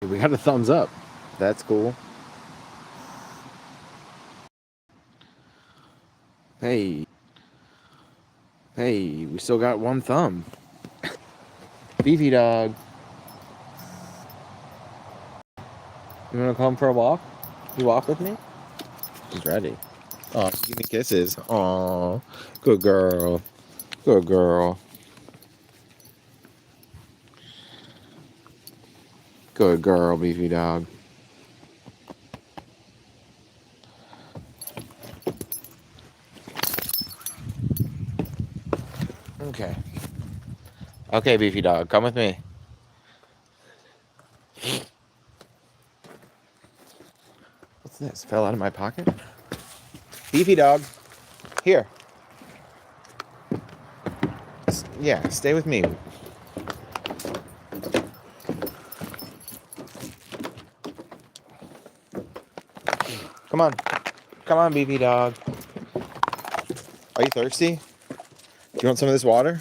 We got a thumbs up. That's cool. Hey. Hey, we still got one thumb. Beefy dog. You wanna come for a walk? You walk with me? He's ready. Oh, give me kisses. Aw. Good girl. Good girl. Good girl, Beefy dog. Okay. Okay, Beefy dog, come with me. What's this? Fell out of my pocket? Beefy dog. Here. Yeah, stay with me. Come on. Come on, Beefy dog. Are you thirsty? Do you want some of this water?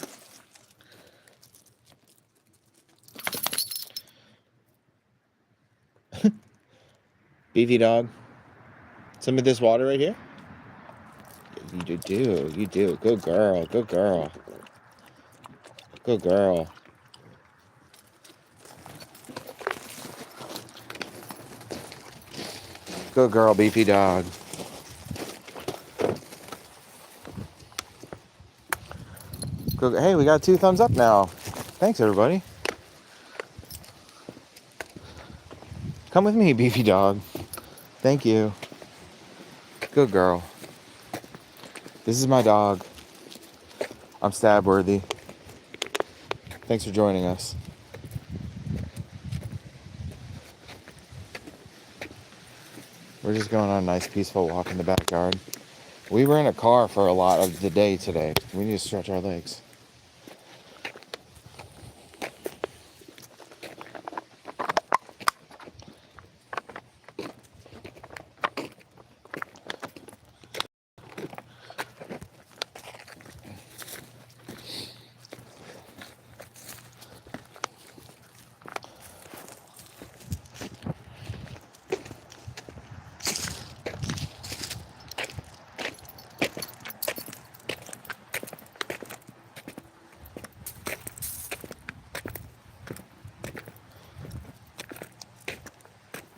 Beefy dog. Some of this water right here? You do. You do. Good girl. Good girl. Good girl. Good girl, Beefy dog. Good. Hey, we got 2 thumbs up now. Thanks, everybody. Come with me, Beefy dog. Thank you. Good girl. This is my dog. I'm Stabworthy. Thanks for joining us. We're just going on a nice, peaceful walk in the backyard. We were in a car for a lot of the day today. We need to stretch our legs.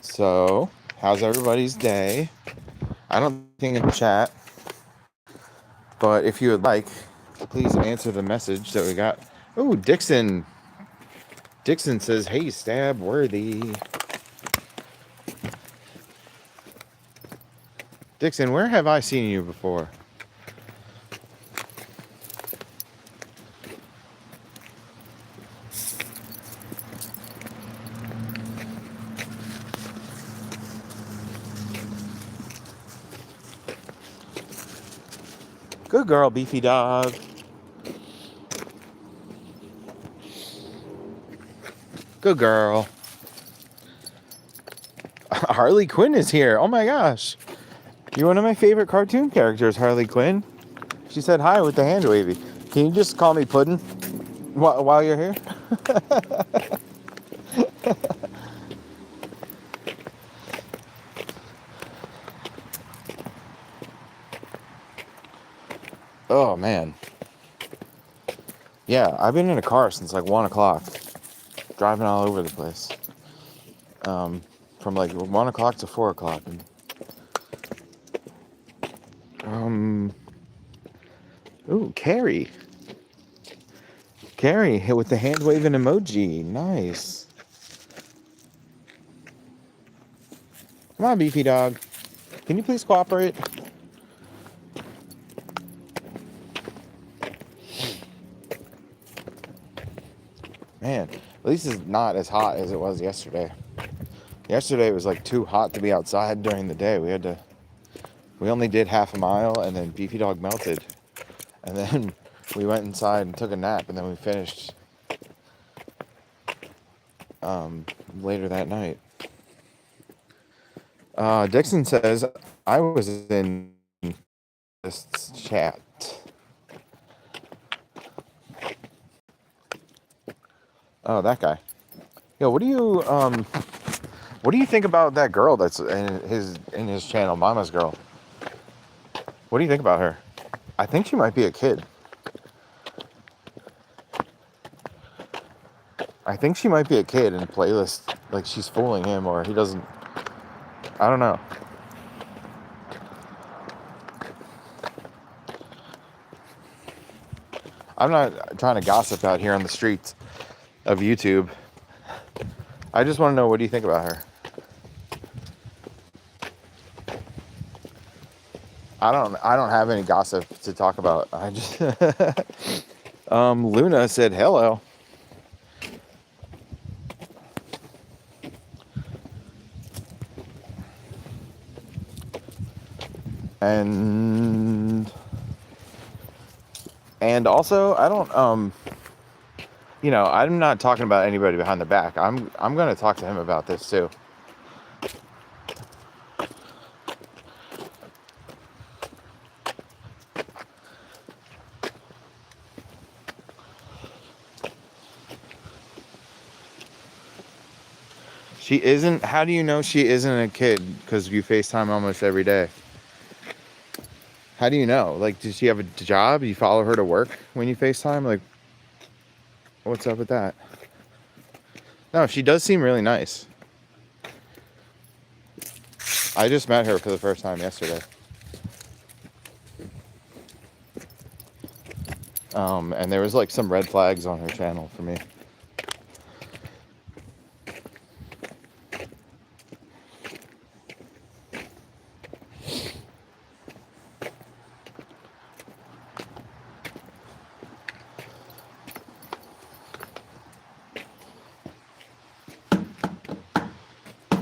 So, how's everybody's day? I don't think in the chat, but if you would like, please answer the message that we got. Oh, Dixon. Dixon says, hey, Stabworthy. Dixon, where have I seen you before? Good girl, Beefy dog. Good girl. Harley Quinn is here. Oh my gosh. You're one of my favorite cartoon characters, Harley Quinn. She said hi with the hand wavy. Can you just call me Puddin' while you're here? Oh man. Yeah, I've been in a car since like 1 o'clock. Driving all over the place. From like 1 o'clock to 4 o'clock. Ooh, Carrie. Carrie with the hand waving emoji. Nice. Come on, Beefy dog. Can you please cooperate? Man, at least it's not as hot as it was yesterday. Yesterday it was like too hot to be outside during the day. We only did half a mile and then Beefy dog melted. And then we went inside and took a nap and then we finished later that night. Dixon says, I was in this chat. Oh, that guy. Yo, what do you, What do you think about that girl that's in his channel, Mama's Girl? What do you think about her? I think she might be a kid. I think she might be a kid in a playlist. Like she's fooling him, or he doesn't. I don't know. I'm not trying to gossip out here on the streets of YouTube. I just want to know, what do you think about her? I don't have any gossip to talk about. I just Luna said hello. And also, I don't I'm not talking about anybody behind the back. I'm going to talk to him about this too. She isn't. How do you know she isn't a kid? Because you FaceTime almost every day. How do you know? Like, does she have a job? You follow her to work when you FaceTime? Like, what's up with that? No, she does seem really nice. I just met her for the first time yesterday. And there was like some red flags on her channel for me.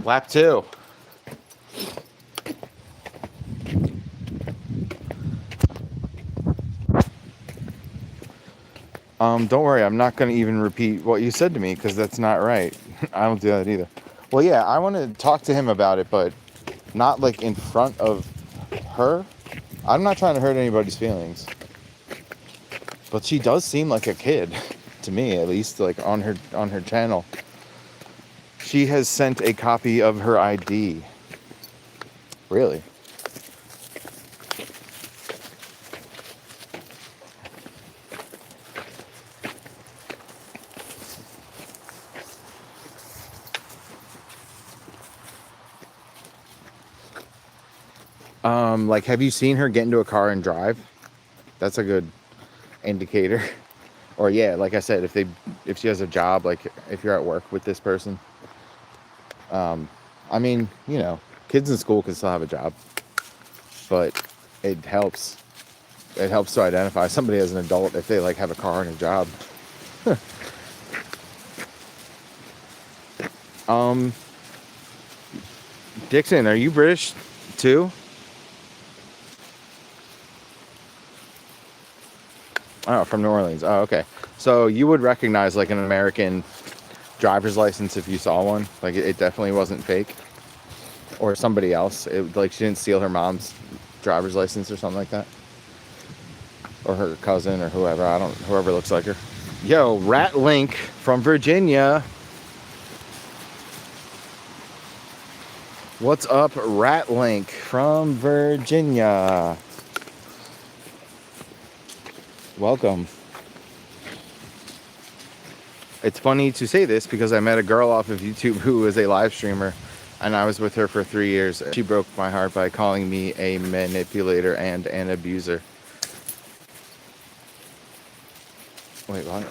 Lap 2. Don't worry, I'm not going to even repeat what you said to me because that's not right. I don't do that either. Well, yeah, I want to talk to him about it, but not like in front of her. I'm not trying to hurt anybody's feelings. But she does seem like a kid to me, at least, like on her channel. She has sent a copy of her ID. Really? Like, have you seen her get into a car and drive? That's a good indicator. Or yeah, like I said, if she has a job, like if you're at work with this person. I mean, kids in school can still have a job, but it helps. It helps to identify somebody as an adult if they like have a car and a job. Dixon, are you British too? Oh, from New Orleans. Oh, okay. So you would recognize like an American driver's license if you saw one. Like it definitely wasn't fake, or somebody else. Like she didn't steal her mom's driver's license or something like that, or her cousin or whoever. Whoever looks like her. Yo, Rat Link from Virginia. What's up, Rat Link from Virginia? Welcome. It's funny to say this because I met a girl off of YouTube who was a live streamer, and I was with her for 3 years. She broke my heart by calling me a manipulator and an abuser. Wait, what?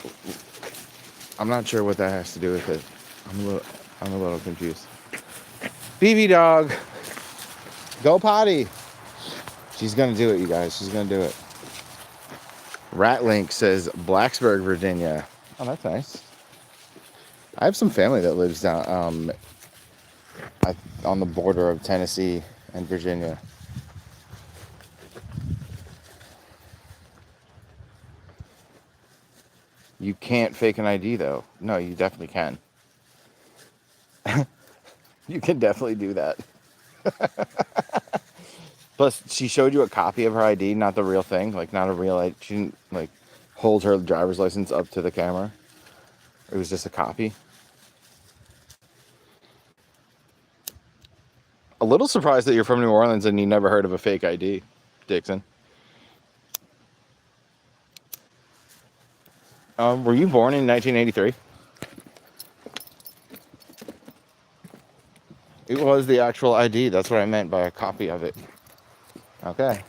I'm not sure what that has to do with it. I'm a little confused. BB dog, go potty. She's gonna do it, you guys. She's gonna do it. Ratlink says Blacksburg, Virginia. Oh, that's nice. I have some family that lives down on the border of Tennessee and Virginia. You can't fake an ID though. No, you definitely can. You can definitely do that. Plus, she showed you a copy of her ID, not the real thing. Like, not a real ID. She didn't, like, hold her driver's license up to the camera. It was just a copy. little surprised that you're from New Orleans and you never heard of a fake ID, Dixon. Were you born in 1983? It was the actual ID. That's what I meant by a copy of it. Okay.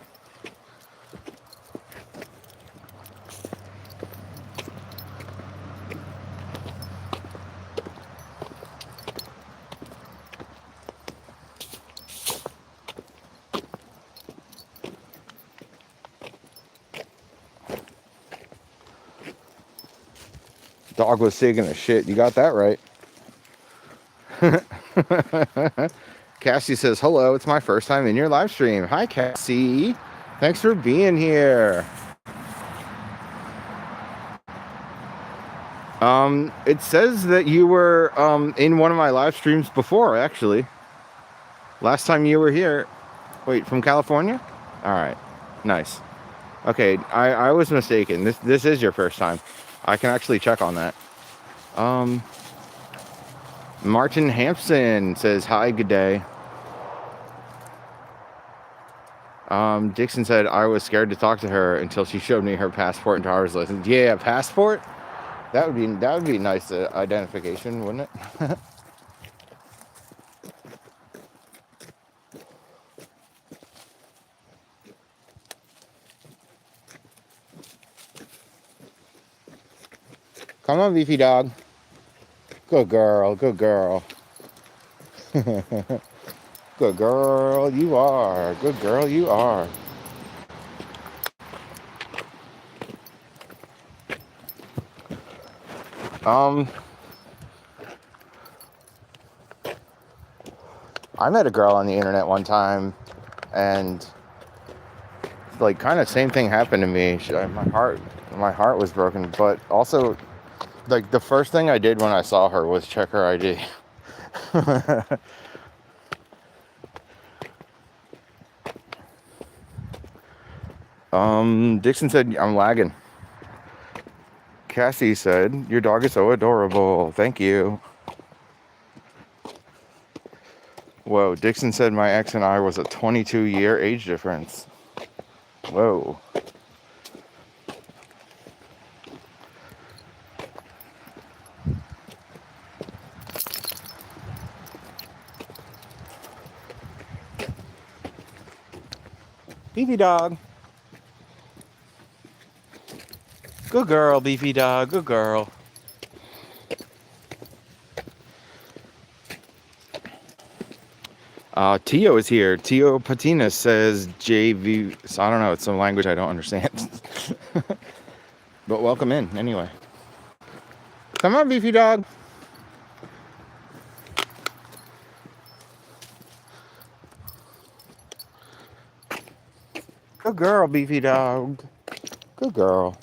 Dog was taking a shit. You got that right. Cassie says, hello, it's my first time in your live stream. Hi, Cassie. Thanks for being here. It says that you were in one of my live streams before, actually. Last time you were here. Wait, from California? All right. Nice. Okay, I was mistaken. This is your first time. I can actually check on that. Martin Hampson says, hi, good day. Dixon said, I was scared to talk to her until she showed me her passport and driver's license. Yeah, passport? That would be nice identification, wouldn't it? Come on, beefy dog. Good girl, good girl. Good girl, you are. Good girl, you are. I met a girl on the internet one time, and like kind of same thing happened to me. My heart was broken, but also like the first thing I did when I saw her was check her ID. Dixon said, I'm lagging. Cassie said, your dog is so adorable. Thank you. Whoa, Dixon said my ex and I was a 22-year age difference. Whoa. Beefy dog. Good girl, beefy dog. Good girl. Tio is here. Tio Patina says JV. So I don't know. It's some language I don't understand. But welcome in anyway. Come on, beefy dog. Good girl, beefy dog. Good girl.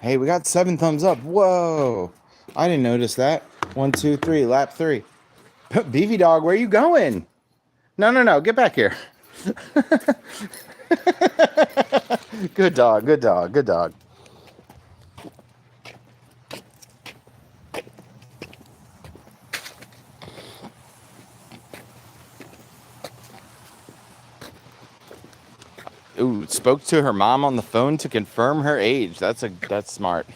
Hey, we got 7 thumbs up. Whoa. I didn't notice that. 1, 2, 3, lap 3. Beefy dog, where are you going? No. Get back here. Good dog, good dog, good dog. Ooh, spoke to her mom on the phone to confirm her age. That's smart.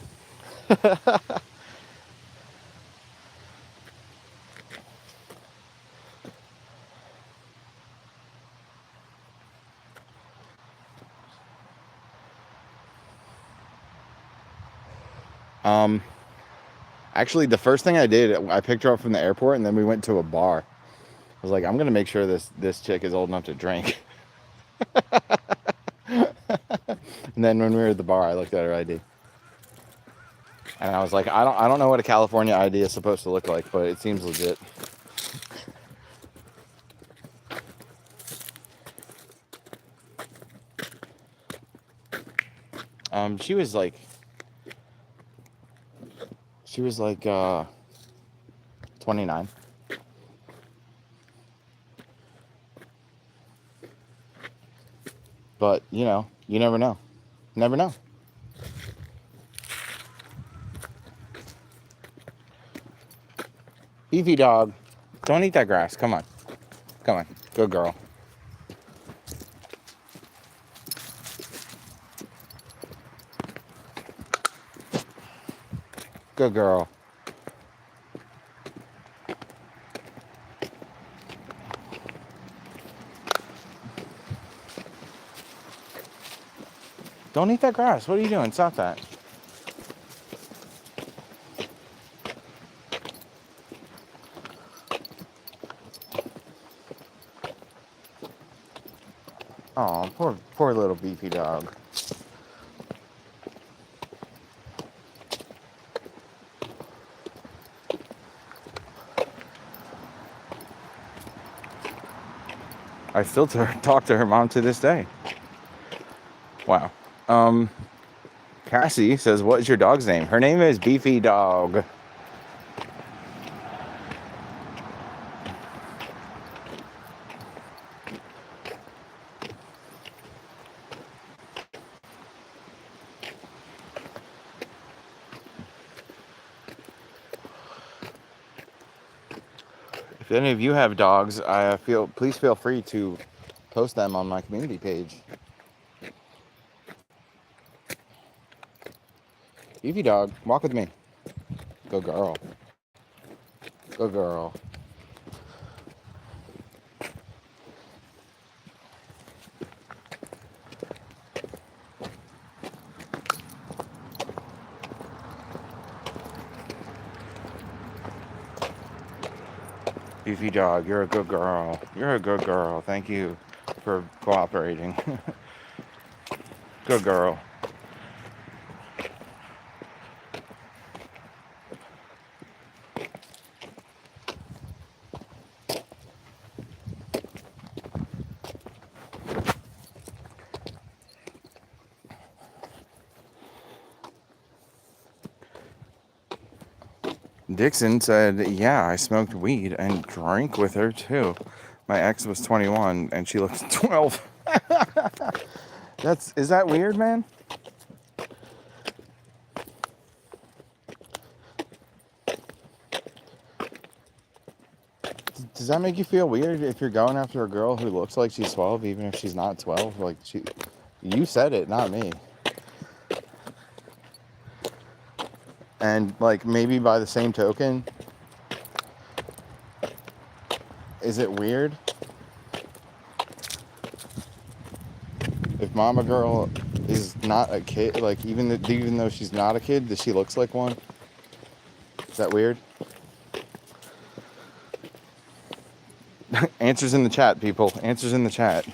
Actually, the first thing I did, I picked her up from the airport, and then we went to a bar. I was like, I'm gonna make sure this chick is old enough to drink. And then when we were at the bar, I looked at her ID, and I was like, I don't know what a California ID is supposed to look like, but it seems legit. She was like 29. But, you know, you never know. Never know. Beefy dog. Don't eat that grass. Come on. Come on. Good girl. Good girl. Don't eat that grass. What are you doing? Stop that. Oh, poor little beefy dog. I still talk to her mom to this day. Wow. Cassie says, what is your dog's name? Her name is Beefy Dog. If any of you have dogs, please feel free to post them on my community page. Beefy dog, walk with me. Good girl. Good girl. Beefy dog, you're a good girl. You're a good girl. Thank you for cooperating. Good girl. Dixon said, yeah, I smoked weed and drank with her too. My ex was 21 and she looks 12. Is that weird, man? Does that make you feel weird if you're going after a girl who looks like she's 12, even if she's not 12? Like, you said it, not me. And, like, maybe by the same token, is it weird if mama girl is not a kid? Like, even though she's not a kid, that she looks like one? Is that weird? Answers in the chat, people. Answers in the chat.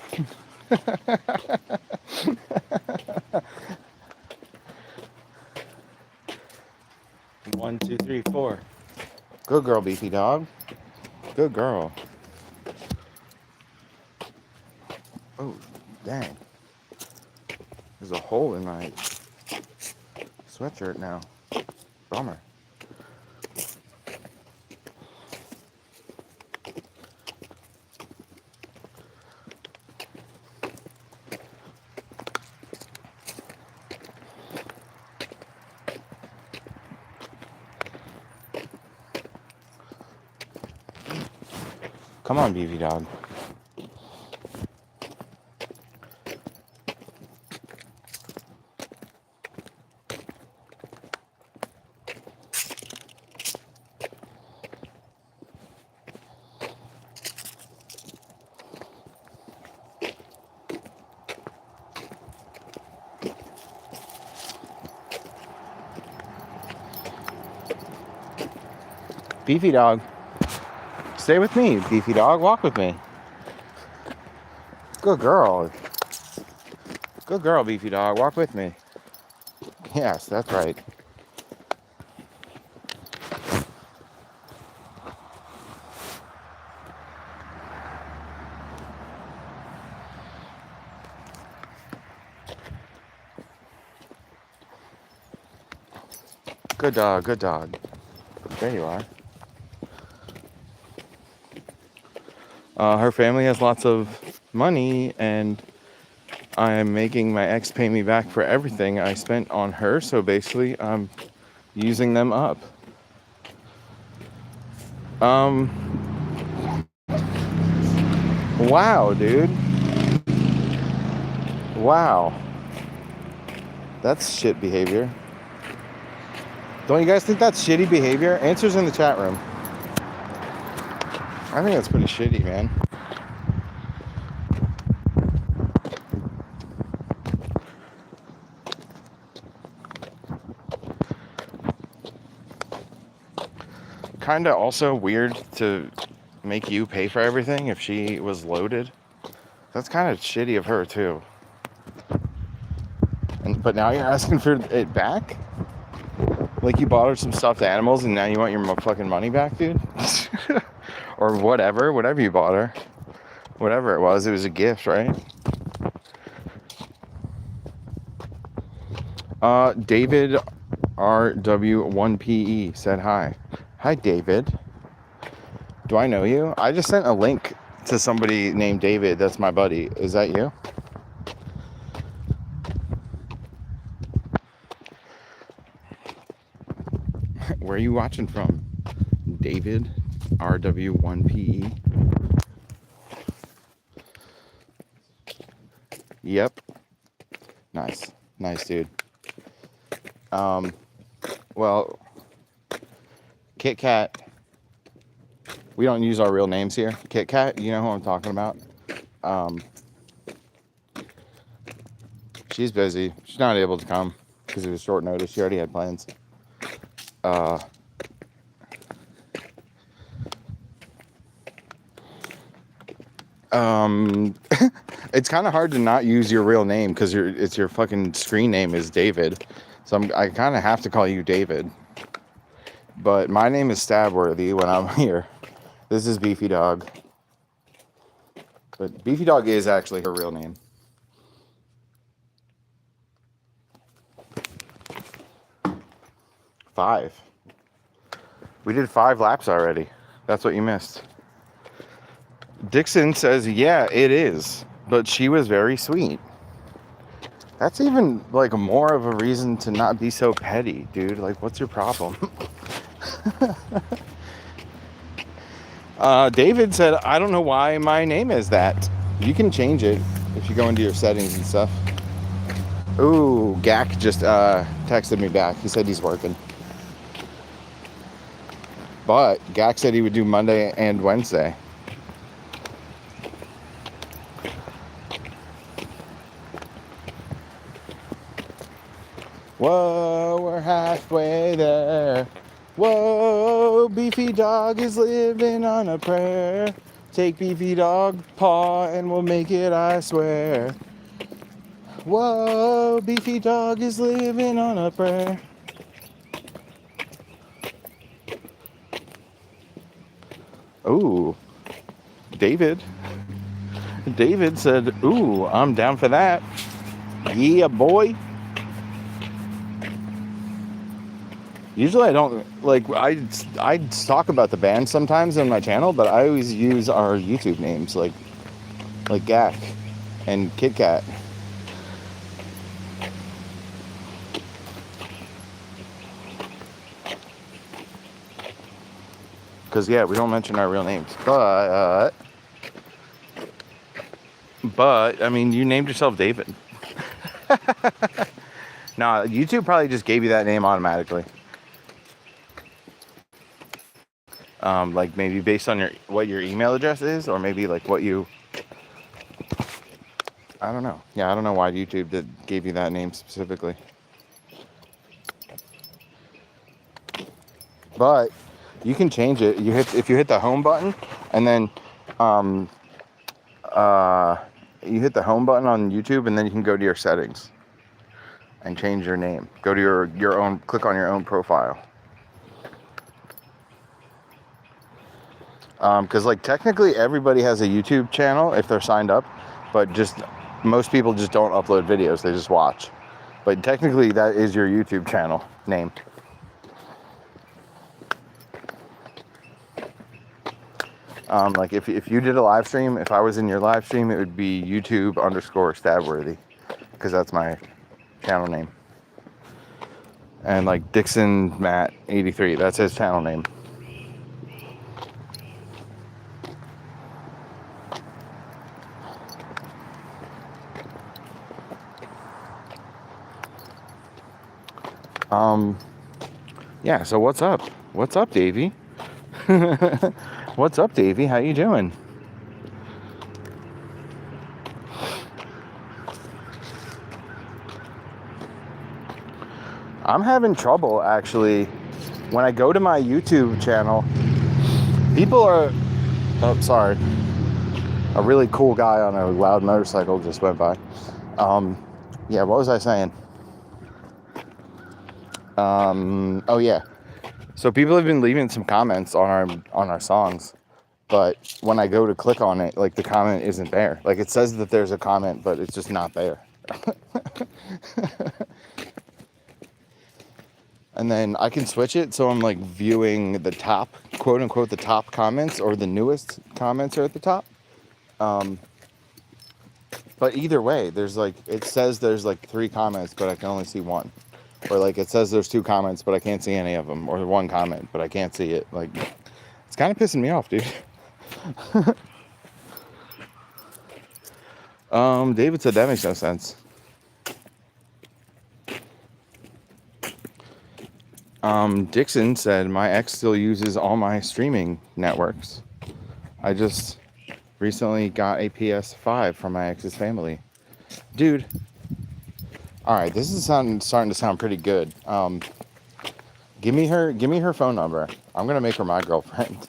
1, 2, 3, 4. Good girl, Beefy dog. Good girl. Oh, dang. There's a hole in my sweatshirt now. Bummer. Come on, Beefy dog. Beefy dog. Stay with me, Beefy dog. Walk with me. Good girl. Good girl, Beefy dog. Walk with me. Yes, that's right. Good dog, good dog. There you are. Her family has lots of money, and I am making my ex pay me back for everything I spent on her, so basically I'm using them up. Wow, dude. Wow. That's shit behavior. Don't you guys think that's shitty behavior? Answers in the chat room. I think that's pretty shitty, man. Kind of also weird to make you pay for everything if she was loaded. That's kind of shitty of her too. But now you're asking for it back? Like you bought her some stuffed animals and now you want your fucking money back, dude? Or whatever you bought her. Whatever it was a gift, right? David RW1PE said hi. Hi, David. Do I know you? I just sent a link to somebody named David. That's my buddy. Is that you? Where are you watching from? David RW1PE. Yep. Nice, dude. Well, Kit Kat. We don't use our real names here. Kit Kat, you know who I'm talking about. She's busy. She's not able to come because it was short notice. She already had plans. It's kind of hard to not use your real name because it's your fucking screen name is David. So I kind of have to call you David. But my name is Stabworthy when I'm here. This is Beefy Dog. But Beefy Dog is actually her real name. Five. We did 5 laps already. That's what you missed. Dixon says, yeah, it is. But she was very sweet. That's even like more of a reason to not be so petty, dude. Like, what's your problem? David said, I don't know why my name is that. You can change it if you go into your settings and stuff. Ooh, Gak just texted me back. He said he's working. But Gak said he would do Monday and Wednesday. Whoa, we're halfway there. Whoa, Beefy Dog is living on a prayer. Take Beefy Dog paw and we'll make it, I swear. Whoa, Beefy Dog is living on a prayer. Ooh, David said, ooh, I'm down for that. Yeah, boy. Usually I don't, like, I talk about the band sometimes on my channel, but I always use our YouTube names, like Gak and Kit Kat. Because, yeah, we don't mention our real names. But, I mean, you named yourself David. Nah, YouTube probably just gave you that name automatically. Like maybe based on what your email address is, or maybe like what you, I don't know. Yeah, I don't know why YouTube gave you that name specifically. But you can change it. If you hit the home button, and then you hit the home button on YouTube, and then you can go to your settings and change your name. Go to your own, click on your own profile. Because like technically everybody has a YouTube channel if they're signed up, but just most people just don't upload videos, they just watch. But technically that is your YouTube channel name. Like if you did a live stream, if I was in your live stream, it would be YouTube_stabworthy, because that's my channel name. And like Dixon Matt 83, that's his channel name. Yeah, so what's up? What's up, Davey? What's up, Davey? How you doing? I'm having trouble, actually. When I go to my YouTube channel, people are... Oh, sorry. A really cool guy on a loud motorcycle just went by. Yeah, what was I saying? Oh yeah. So people have been leaving some comments on our songs, but when I go to click on it, like the comment isn't there. Like it says that there's a comment, but it's just not there. And then I can switch it so I'm like viewing the top, quote unquote, the top comments, or the newest comments are at the top. But either way, there's like, it says there's like 3 comments, but I can only see 1. Or like it says there's 2 comments, but I can't see any of them. Or 1 comment, but I can't see it. Like, it's kind of pissing me off, dude. David said that makes no sense. Dixon said my ex still uses all my streaming networks. I just recently got a PS5 from my ex's family. Dude. Alright, this is starting to sound pretty good. Give me her phone number. I'm gonna make her my girlfriend.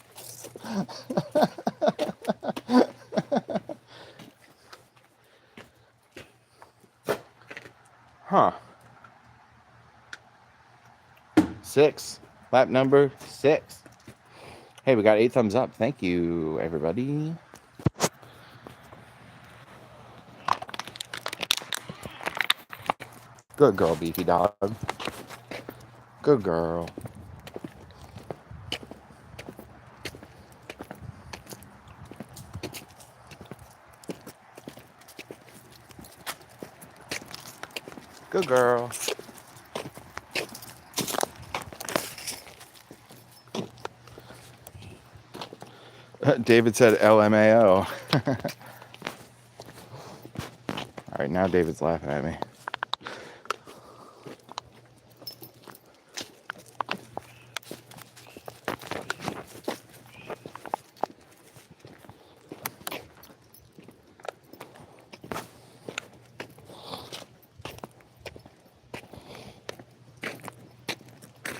Huh. 6. Lap number 6. Hey, we got 8 thumbs up. Thank you, everybody. Good girl, beefy dog. Good girl. Good girl. David said LMAO. All right, now David's laughing at me.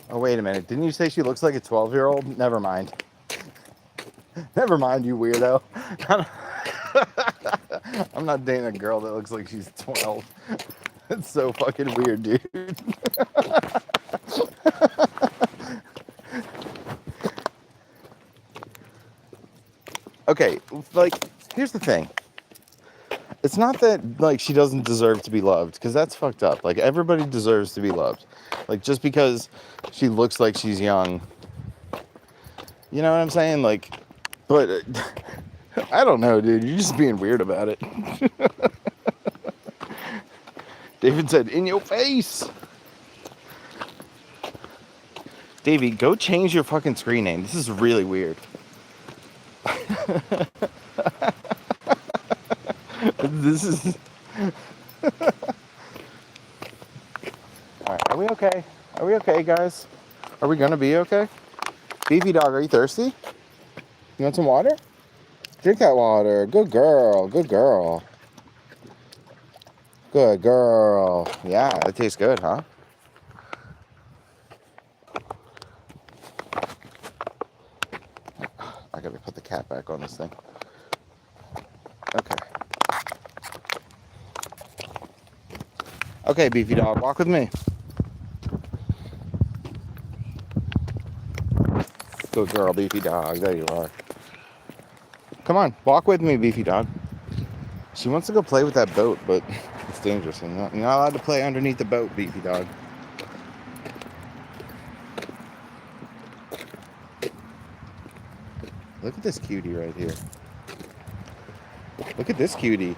Oh, wait a minute. Didn't you say she looks like a 12-year-old? Never mind. Never mind, you weirdo. I'm not dating a girl that looks like she's 12. That's so fucking weird, dude. Okay, like, here's the thing. It's not that, like, she doesn't deserve to be loved, because that's fucked up. Like, everybody deserves to be loved. Like, just because she looks like she's young. You know what I'm saying? Like, but I don't know, dude. You're just being weird about it. David said, in your face. Davey, go change your fucking screen name. This is really weird. This is... Alright, are we okay? Are we okay, guys? Are we gonna be okay? Beefy dog, are you thirsty? You want some water? Drink that water. Good girl. Good girl. Good girl. Yeah, it tastes good, huh? I gotta put the cap back on this thing. Okay. Okay, Beefy dog, walk with me. Good girl, Beefy dog. There you are. Come on, walk with me, Beefy dog. She wants to go play with that boat, but it's dangerous. You're not allowed to play underneath the boat, Beefy dog. Look at this cutie right here. Look at this cutie.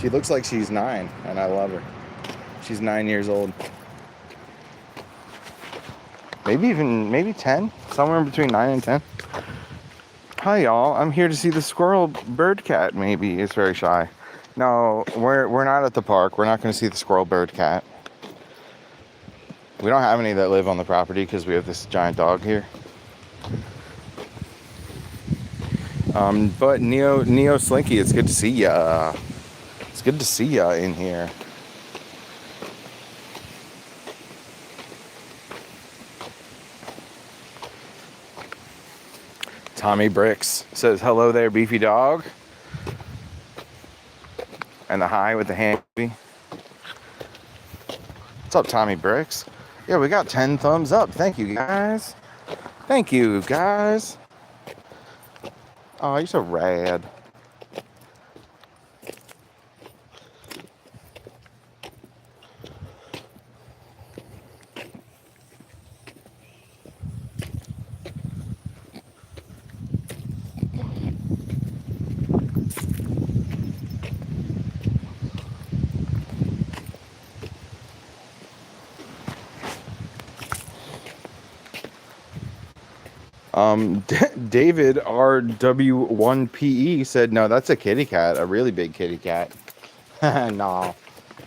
She looks like she's 9, and I love her. She's 9 years old. Maybe 10, somewhere in between 9 and 10. Hi y'all, I'm here to see the squirrel bird cat. Maybe it's very shy. No, we're not at the park. We're not going to see the squirrel bird cat. We don't have any that live on the property because we have this giant dog here. But Neo Slinky, it's good to see ya. It's good to see ya in here. Tommy Bricks says, hello there, beefy dog. And the hi with the hand. What's up, Tommy Bricks? Yeah, we got 10 thumbs up. Thank you, guys. Thank you, guys. Oh, you're so rad. David RW1PE said, no, that's a kitty cat, a really big kitty cat. No,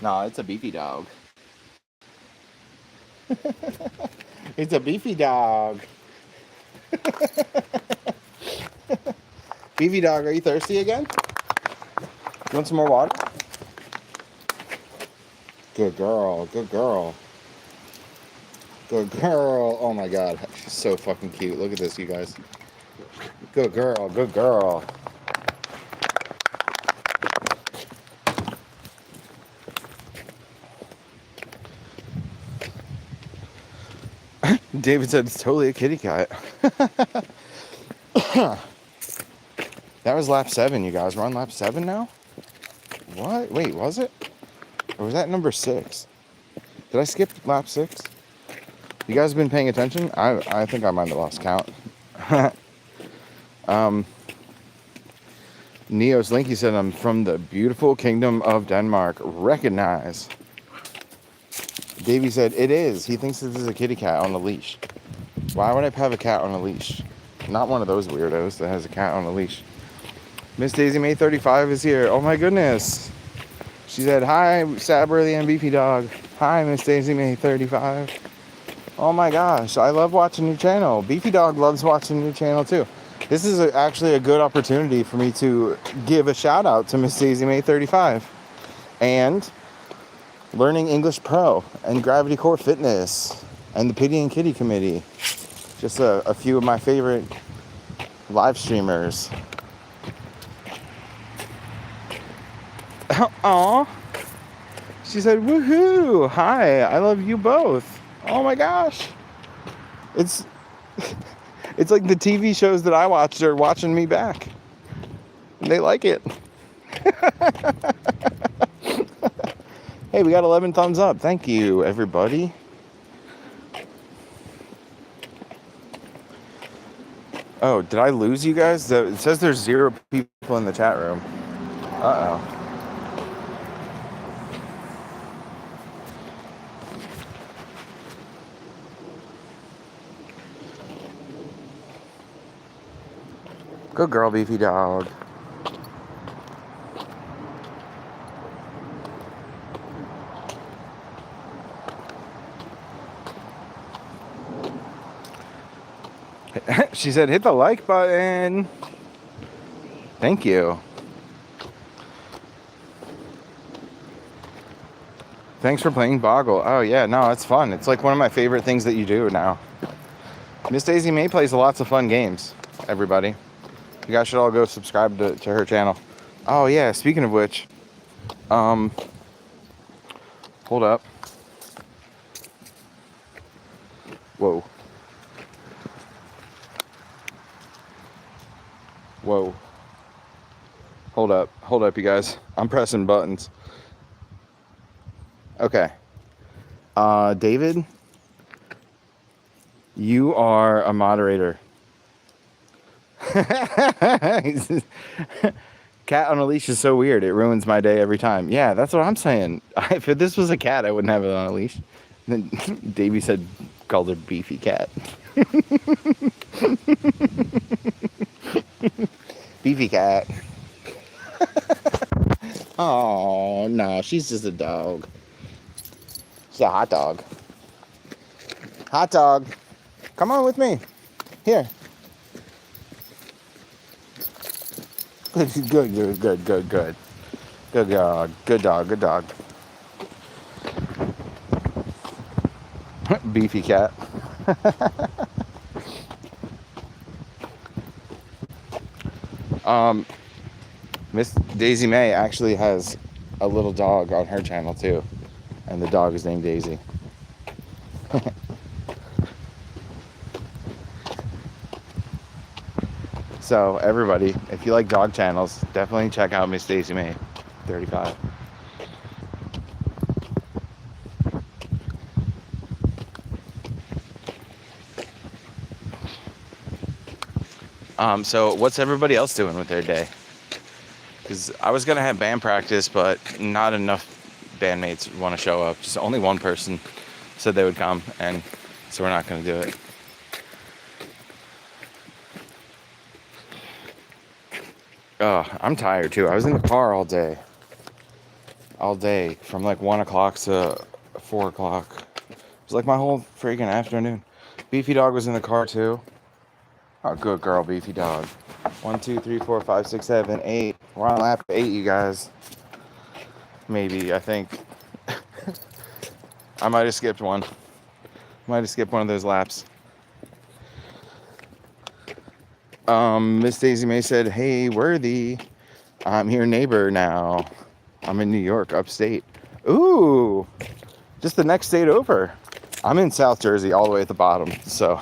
it's a beefy dog. It's a beefy dog. Beefy dog, are you thirsty again? You want some more water? Good girl, good girl. Good girl. Oh my god, she's so fucking cute. Look at this, you guys. Good girl, good girl. David said it's totally a kitty cat. That was lap 7, you guys. We're on lap 7 now? What? Wait, was it? Or was that number 6? Did I skip lap 6? You guys have been paying attention? I think I might have lost count. Neo Slinky said, I'm from the beautiful kingdom of Denmark. Recognize. Davey said, it is. He thinks this is a kitty cat on a leash. Why would I have a cat on a leash? Not one of those weirdos that has a cat on a leash. Miss Daisy May 35 is here. Oh my goodness. She said, hi, stabworthy and beefy dog. Hi, Miss Daisy May 35. Oh my gosh, I love watching your channel. Beefy dog loves watching your channel too. This is actually a good opportunity for me to give a shout out to Miss Daisy May 35 and Learning English Pro and Gravity Core Fitness and the Pity and Kitty Committee. Just a few of my favorite live streamers. Aw. She said, woohoo! Hi, I love you both. Oh my gosh. It's like the TV shows that I watched are watching me back. And they like it. Hey, we got 11 thumbs up. Thank you, everybody. Oh, did I lose you guys? It says there's 0 people in the chat room. Uh-oh. Good girl, beefy dog. She said, hit the like button. Thank you. Thanks for playing Boggle. Oh, yeah, no, it's fun. It's like one of my favorite things that you do now. Miss Daisy May plays lots of fun games, everybody. You guys should all go subscribe to her channel. Oh, yeah, speaking of which, hold up. Whoa. Whoa. Hold up, you guys. I'm pressing buttons. Okay. David, you are a moderator. Cat on a leash is so weird. It ruins my day every time. Yeah, that's what I'm saying. If this was a cat, I wouldn't have it on a leash. Then Davey said, called her Beefy Cat. Beefy Cat. Oh, no, she's just a dog. She's a hot dog. Hot dog. Come on with me. Here. Good. Good dog. Good dog. Beefy cat. Miss Daisy May actually has a little dog on her channel too, and the dog is named Daisy. So everybody, if you like dog channels, definitely check out Miss Daisy May 35. So what's everybody else doing with their day? Because I was gonna have band practice, but not enough bandmates want to show up. Just only one person said they would come, and so we're not gonna do it. Oh, I'm tired too. I was in the car all day from like 1 o'clock to 4 o'clock. It was like my whole freaking afternoon. Beefy Dog was in the car too. Oh, good girl, Beefy Dog. 1, 2, 3, 4, 5, 6, 7, 8. We're on lap 8, you guys. Maybe, I think. I might have skipped one. Might have skipped one of those laps. Miss Daisy May said, "Hey, Worthy, I'm your neighbor now. I'm in New York, upstate." Ooh, just the next state over. I'm in South Jersey, all the way at the bottom. So,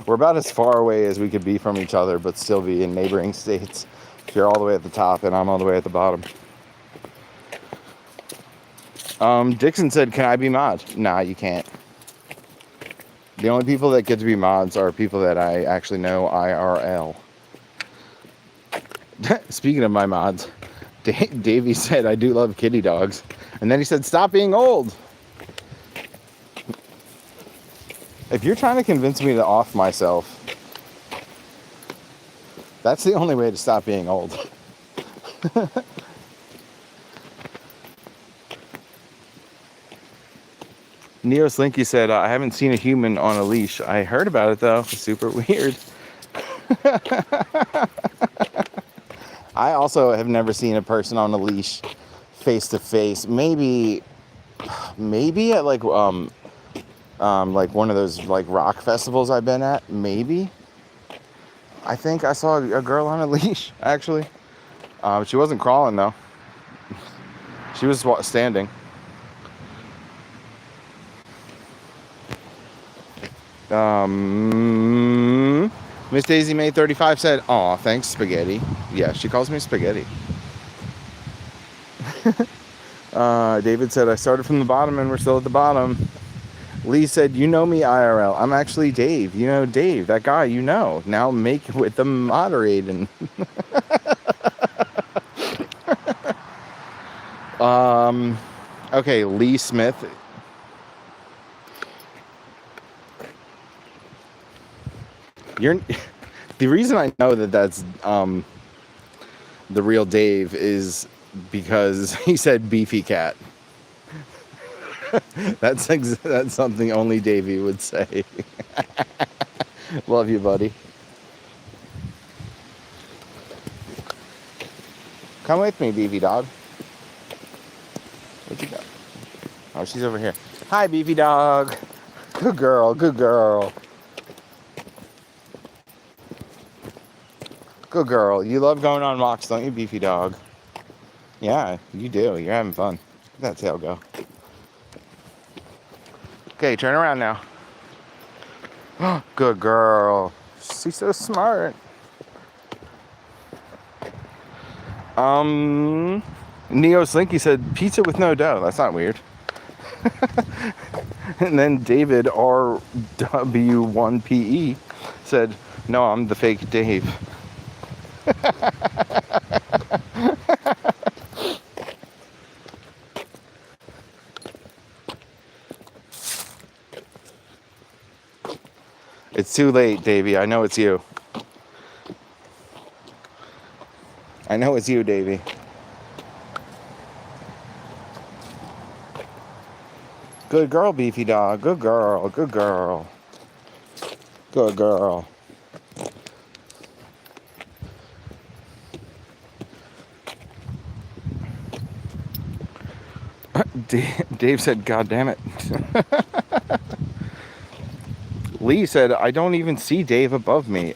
we're about as far away as we could be from each other, but still be in neighboring states. If you're all the way at the top and I'm all the way at the bottom. Dixon said, "Can I be mod?" Nah, you can't. The only people that get to be mods are people that I actually know IRL. Speaking of my mods, Davey said, "I do love kitty dogs." And then he said, "Stop being old." If you're trying to convince me to off myself, that's the only way to stop being old. Neo Slinky said, "I haven't seen a human on a leash. I heard about it though. It's super weird." I also have never seen a person on a leash face to face. Maybe at like one of those like rock festivals I've been at. Maybe. I think I saw a girl on a leash actually. She wasn't crawling though. She was standing. Miss Daisy May 35 said, "Aw, thanks, Spaghetti." Yeah, she calls me Spaghetti. David said, "I started from the bottom and we're still at the bottom." Lee said, "You know me IRL. I'm actually Dave. You know Dave, that guy you know. Now make with the moderating." Okay, Lee Smith. The reason I know that that's the real Dave is because he said Beefy Cat. That's something only Davey would say. Love you, buddy. Come with me, Beefy Dog. Where'd you go? Oh, she's over here. Hi, Beefy Dog. Good girl, good girl. Good girl. You love going on walks, don't you, Beefy Dog? Yeah, you do. You're having fun. Let that tail go. Okay, turn around now. Good girl. She's so smart. Neo Slinky said, "Pizza with no dough." That's not weird. And then David RW1PE said, No, I'm the fake Dave. It's too late, Davey. I know it's you. I know it's you, Davey. Good girl, Beefy Dog. Good girl. Good girl. Good girl. Dave said, God damn it. Lee said, I don't even see Dave above me.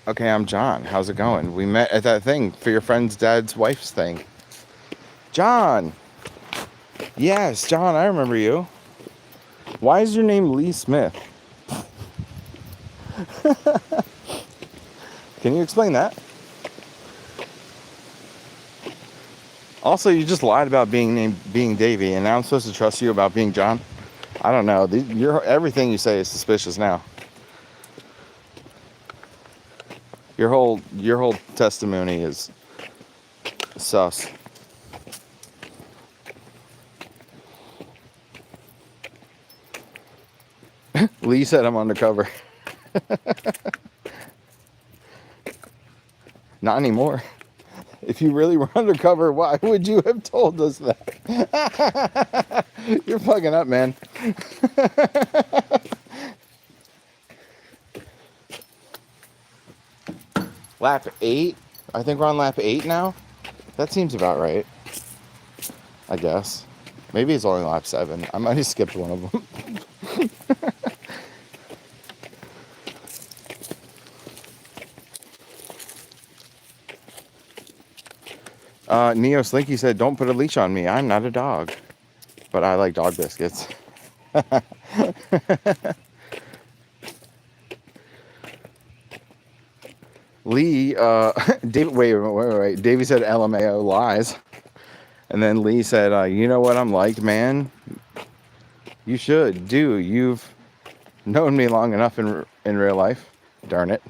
Okay, I'm John. How's it going? We met at that thing for your friend's dad's wife's thing. John. Yes, John, I remember you. Why is your name Lee Smith? Can you explain that? Also, you just lied about being Davey, and now I'm supposed to trust you about being John? I don't know. Everything you say is suspicious now. Your whole testimony is sus. Lee said I'm undercover. Not anymore. If you really were undercover, why would you have told us that? You're fucking up, man. Lap 8? I think we're on lap 8 now? That seems about right. I guess. Maybe it's only lap 7. I might have skipped one of them. Neo Slinky said, don't put a leash on me. I'm not a dog. But I like dog biscuits. Lee, David, wait. Davey said LMAO lies. And then Lee said, you know what I'm like, man? You should. You've known me long enough in real life. Darn it.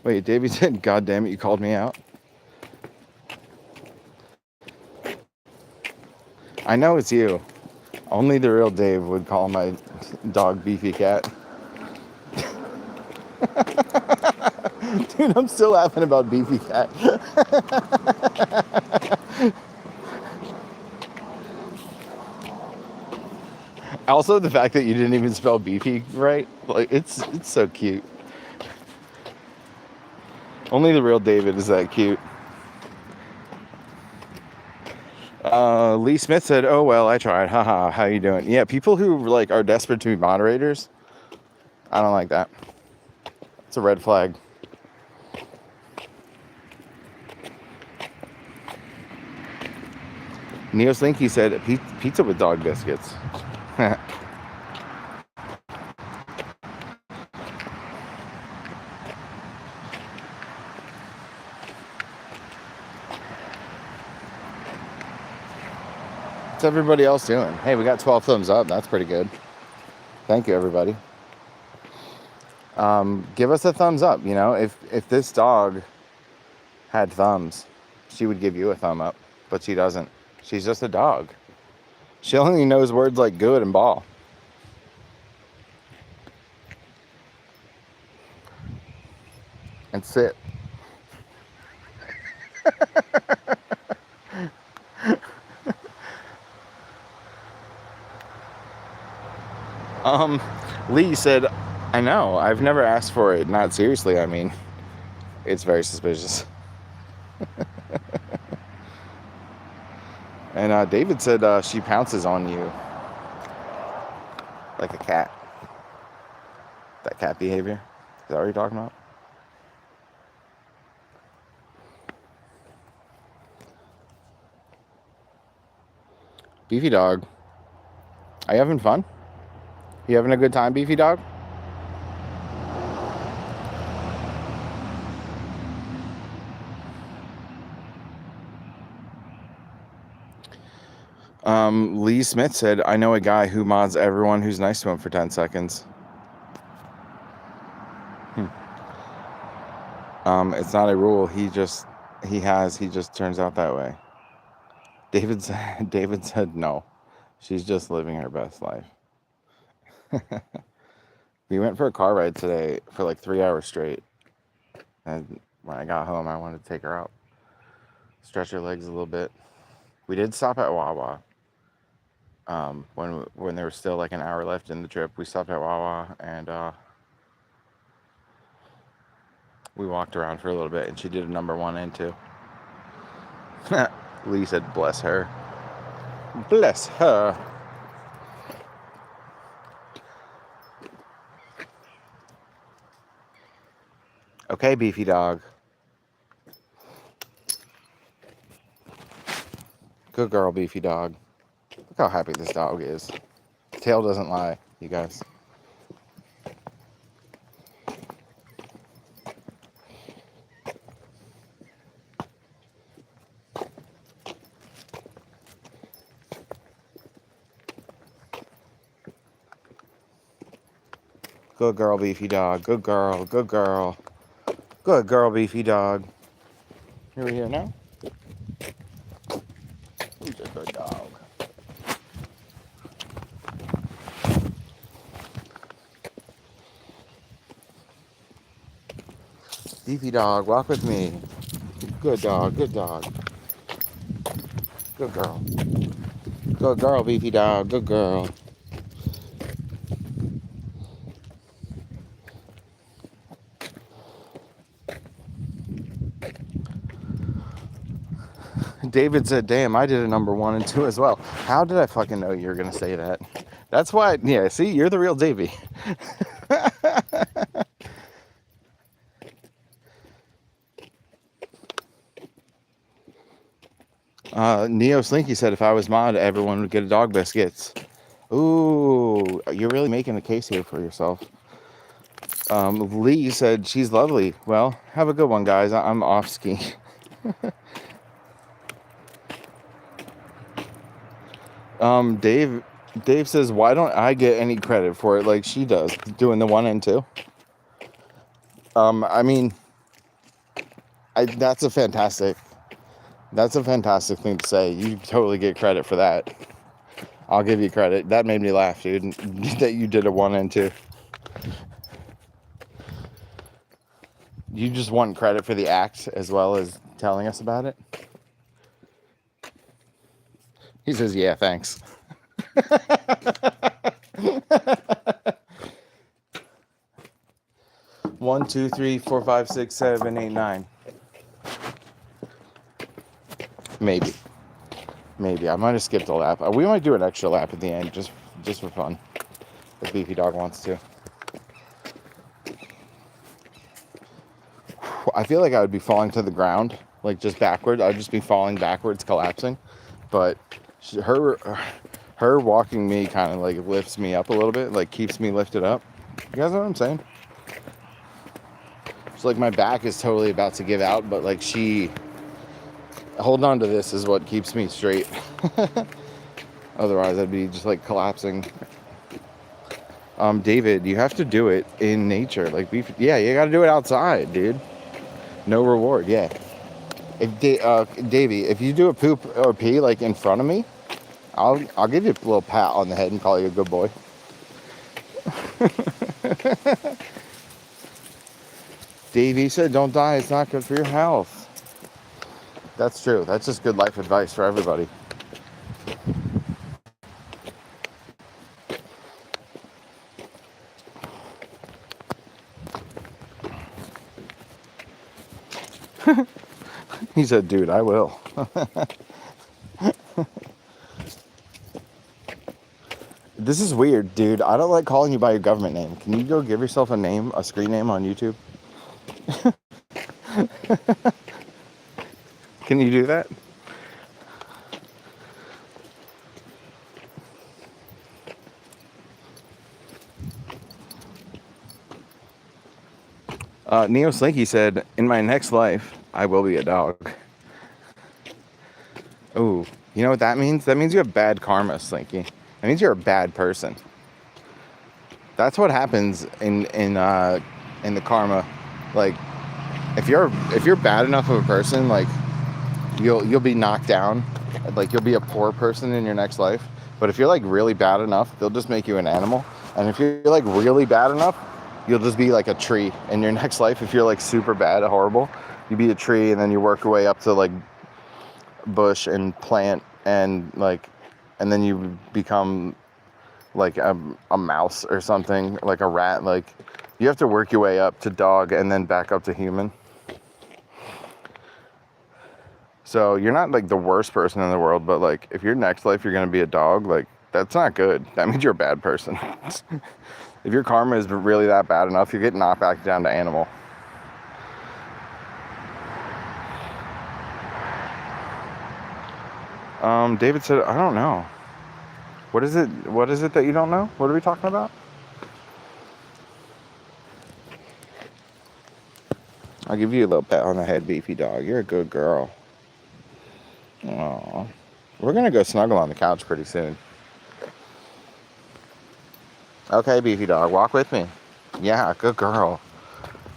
Wait, Davey said, God damn it, you called me out? I know it's you. Only the real Dave would call my dog Beefy Cat. Dude, I'm still laughing about Beefy Cat. Also, the fact that you didn't even spell beefy right, like it's so cute. Only the real David is that cute. Lee Smith said, oh, well, I tried. Haha, how you doing? Yeah, people who like are desperate to be moderators, I don't like that. It's a red flag. Neo Slinky said, pizza with dog biscuits. What's everybody else doing? Hey, we got 12 thumbs up. That's pretty good. Thank you, everybody. Give us a thumbs up. You know, if this dog had thumbs, she would give you a thumb up, but she doesn't. She's just a dog. She only knows words like good and ball. And sit. Lee said, I know, I've never asked for it. Not seriously, I mean, it's very suspicious. And David said she pounces on you like a cat. That cat behavior. Is that what you're talking about? Beefy Dog. Are you having fun? You having a good time, Beefy Dog? Lee Smith said, I know a guy who mods everyone who's nice to him for 10 seconds. It's not a rule. He just turns out that way. David said no. She's just living her best life. We went for a car ride today for like 3 hours straight. And when I got home, I wanted to take her out. Stretch her legs a little bit. We did stop at Wawa. When there was still like an hour left in the trip, we stopped at Wawa and we walked around for a little bit, and she did a number 1 and 2. Lee said, bless her. Bless her. Okay, beefy dog. Good girl, beefy dog. Look how happy this dog is. Tail doesn't lie, you guys. Good girl, beefy dog. Good girl. Good girl. Good girl, beefy dog. Here we here now? Who's a good dog? Beefy dog, walk with me. Good dog. Good dog. Good girl. Good girl, beefy dog. Good girl. David said, damn, I did a number 1 and 2 as well. How did I fucking know you were going to say that? That's why, yeah, see, you're the real Davey. Neo Slinky said, if I was mod, everyone would get a dog biscuits. Ooh, you're really making a case here for yourself. Lee said, she's lovely. Well, have a good one, guys. I'm off skiing. Dave says, why don't I get any credit for it like she does, doing the 1 and 2? I mean, that's a fantastic thing to say. You totally get credit for that. I'll give you credit. That made me laugh, dude, that you did a 1 and 2. You just want credit for the act as well as telling us about it? He says, yeah, thanks. 1, 2, 3, 4, 5, 6, 7, 8, 9. Maybe. I might have skipped a lap. We might do an extra lap at the end, just for fun. If Beefy Dog wants to. I feel like I would be falling to the ground, like just backwards. I'd just be falling backwards, collapsing. But her walking me kind of like lifts me up a little bit, like keeps me lifted up. You guys know what I'm saying? It's like my back is totally about to give out, but like she holding on to this is what keeps me straight. Otherwise I'd be just like collapsing. David, you have to do it in nature. Like yeah, you gotta do it outside, dude. No reward, yeah. If Davey, if you do a poop or pee like in front of me, I'll give you a little pat on the head and call you a good boy. Davey said, don't die, it's not good for your health. That's true. That's just good life advice for everybody. He said, dude, I will. This is weird, dude. I don't like calling you by your government name. Can you go give yourself a name, a screen name on YouTube? Can you do that? Neo Slinky said, in my next life, I will be a dog. Oh, You know what that means? That means you have bad karma, Slinky. That means you're a bad person. That's what happens in the karma. Like, if you're bad enough of a person, like you'll be knocked down. Like, you'll be a poor person in your next life. But if you're like really bad enough, they'll just make you an animal. And if you're like really bad enough, you'll just be like a tree in your next life. If you're like super bad, horrible, you be a tree, and then you work your way up to like bush and plant, and then you become like a mouse or something, like a rat. Like, you have to work your way up to dog and then back up to human. So you're not like the worst person in the world, but like if your next life you're gonna be a dog, like that's not good. That means you're a bad person. If your karma is really that bad enough, you get knocked back down to animal. David said, I don't know. What is it that you don't know? What are we talking about? I'll give you a little pat on the head, beefy dog. You're a good girl. Aww. We're gonna go snuggle on the couch pretty soon. Okay, beefy dog, walk with me. Yeah, good girl.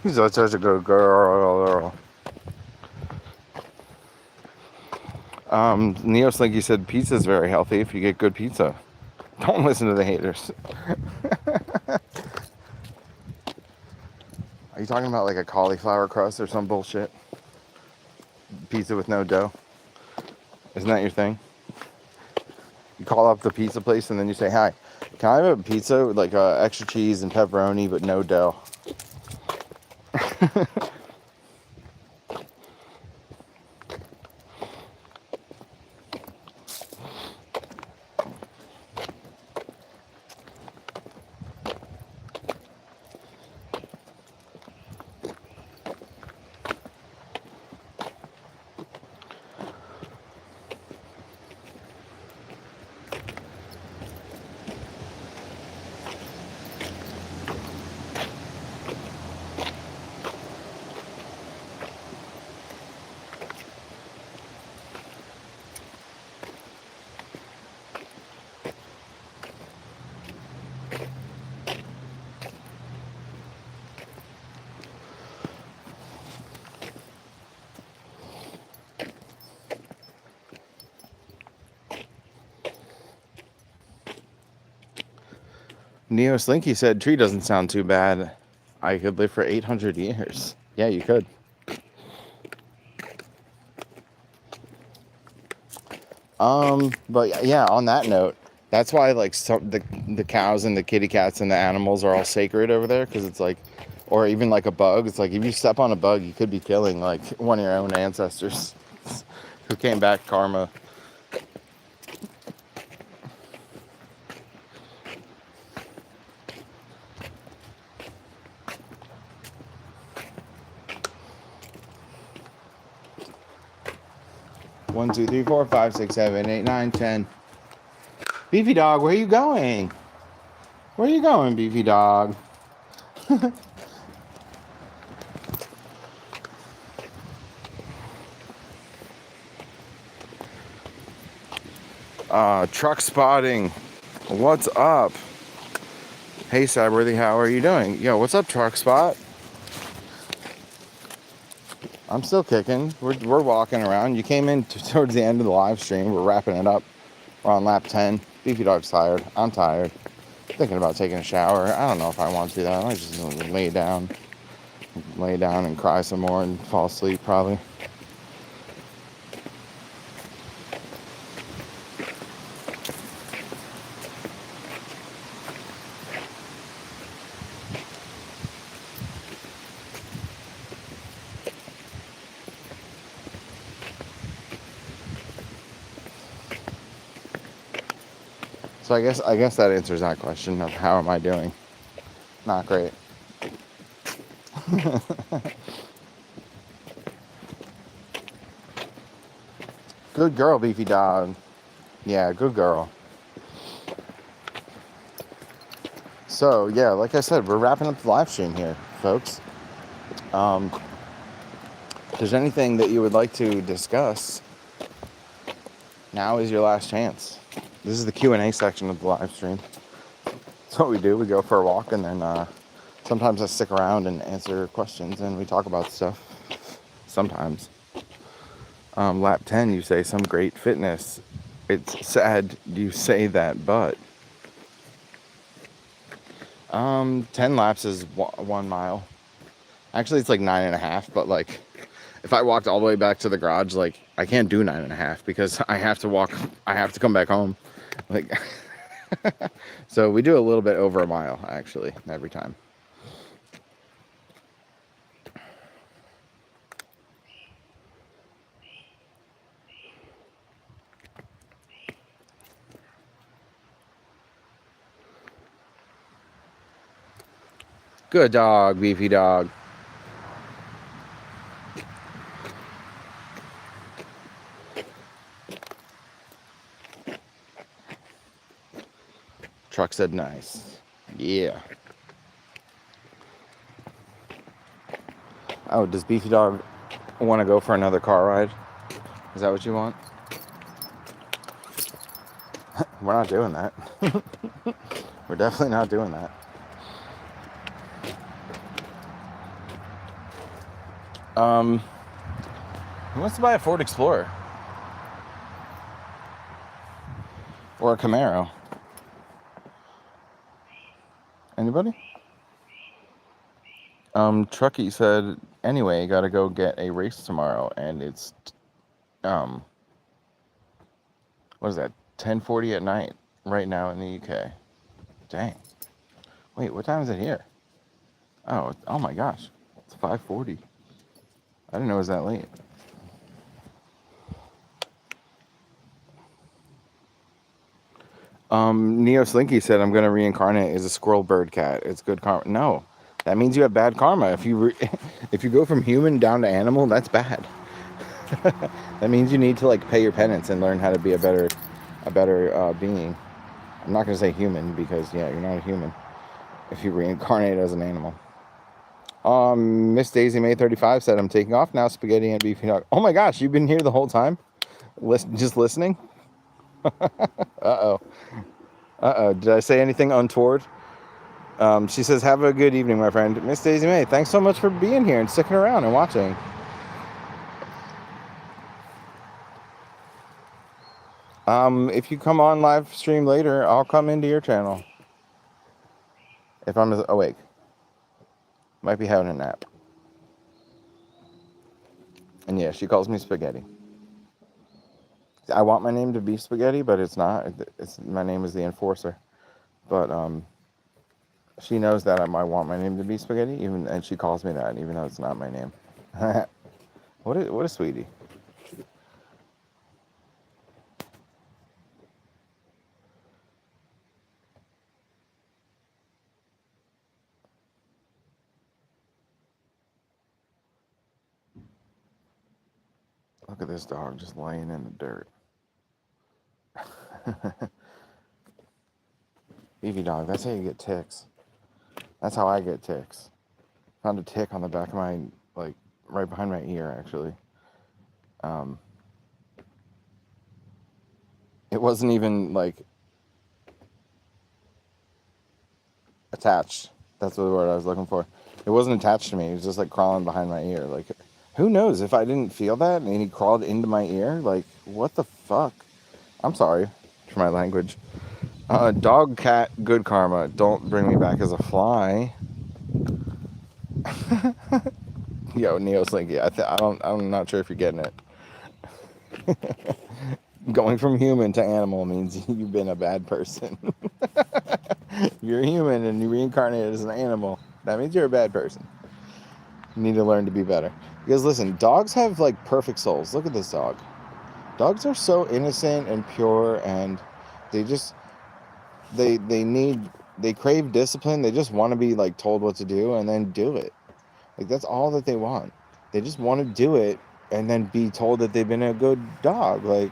He's such a good girl. Neo Slinky said pizza's very healthy if you get good pizza. Don't listen to the haters. Are you talking about like a cauliflower crust or some bullshit? Pizza with no dough? Isn't that your thing? You call up the pizza place and then you say, hi, can I have a pizza with like extra cheese and pepperoni but no dough? Neo Slinky said, tree doesn't sound too bad. I could live for 800 years. Yeah, you could. But yeah, on that note, that's why like the cows and the kitty cats and the animals are all sacred over there, because it's like, or even like a bug. It's like if you step on a bug, you could be killing like one of your own ancestors who came back karma. One, two, three, four, 5, 6, 7, 8, 9, 10. Beefy dog, where are you going? Where are you going, beefy dog? Truck spotting. What's up? Hey, Stabworthy, how are you doing? Yo, what's up, truck spot? I'm still kicking. We're walking around. You came in towards the end of the live stream. We're wrapping it up. We're on lap 10. Beefy dog's tired. I'm tired. Thinking about taking a shower. I don't know if I want to do that. I might just lay down and cry some more and fall asleep probably. So I guess that answers that question of how am I doing? Not great. Good girl, beefy dog. Yeah, good girl. So yeah, like I said, we're wrapping up the live stream here, folks. If there's anything that you would like to discuss, Now is your last chance. This is the Q&A section of the live stream. That's what we do. We go for a walk, and then sometimes I stick around and answer questions, and we talk about stuff. Sometimes. Lap 10, you say some great fitness. It's sad you say that, but 10 laps is 1 mile. Actually, it's like 9.5, but like if I walked all the way back to the garage, like I can't do 9.5 because I have to walk. I have to come back home. Like, so we do a little bit over a mile actually every time. Good dog, beefy dog. Truck said nice. Yeah. Oh, does beefy dog want to go for another car ride? Is that what you want? We're not doing that. We're definitely not doing that. Who wants to buy a Ford Explorer? Or a Camaro? Anybody? Truckee said, anyway, gotta go get a race tomorrow, and it's, what is that, 10:40 at night right now in the UK. Dang. Wait, what time is it here? Oh my gosh. It's 5:40. I didn't know it was that late. Neo Slinky said, I'm going to reincarnate as a squirrel bird cat. It's good karma. No, that means you have bad karma. If you if you go from human down to animal, that's bad. That means you need to like pay your penance and learn how to be a better being. I'm not going to say human because, yeah, you're not a human if you reincarnate as an animal. Miss Daisy May 35 said, I'm taking off now, spaghetti and beefy dog. Oh my gosh, you've been here the whole time? Just listening? Uh-oh. Did I say anything untoward? She says, have a good evening, my friend. Miss Daisy May, thanks so much for being here and sticking around and watching. If you come on live stream later, I'll come into your channel. If I'm awake. Might be having a nap. And yeah, she calls me Spaghetti. I want my name to be Spaghetti, but it's not. My name is the Enforcer. But she knows that I want my name to be Spaghetti, and she calls me that, even though it's not my name. What a sweetie. Look at this dog just laying in the dirt. Beefy dog, that's how you get ticks. That's how I get ticks. Found a tick on the back of my, like, right behind my ear, actually. It wasn't even, like, attached. That's the word I was looking for. It wasn't attached to me. It was just, like, crawling behind my ear. Like, who knows? If I didn't feel that and he crawled into my ear, like, what the fuck? I'm sorry for my language. Dog, cat, good karma. Don't bring me back as a fly. Yo, Neo Slinky, I'm not sure if you're getting it. Going from human to animal means you've been a bad person. You're a human and you reincarnated as an animal. That means you're a bad person. You need to learn to be better. Because listen, dogs have like perfect souls. Look at this dog. Dogs are so innocent and pure, and they just they crave discipline. They just want to be like told what to do and then do it. Like that's all that they want. They just want to do it and then be told that they've been a good dog. Like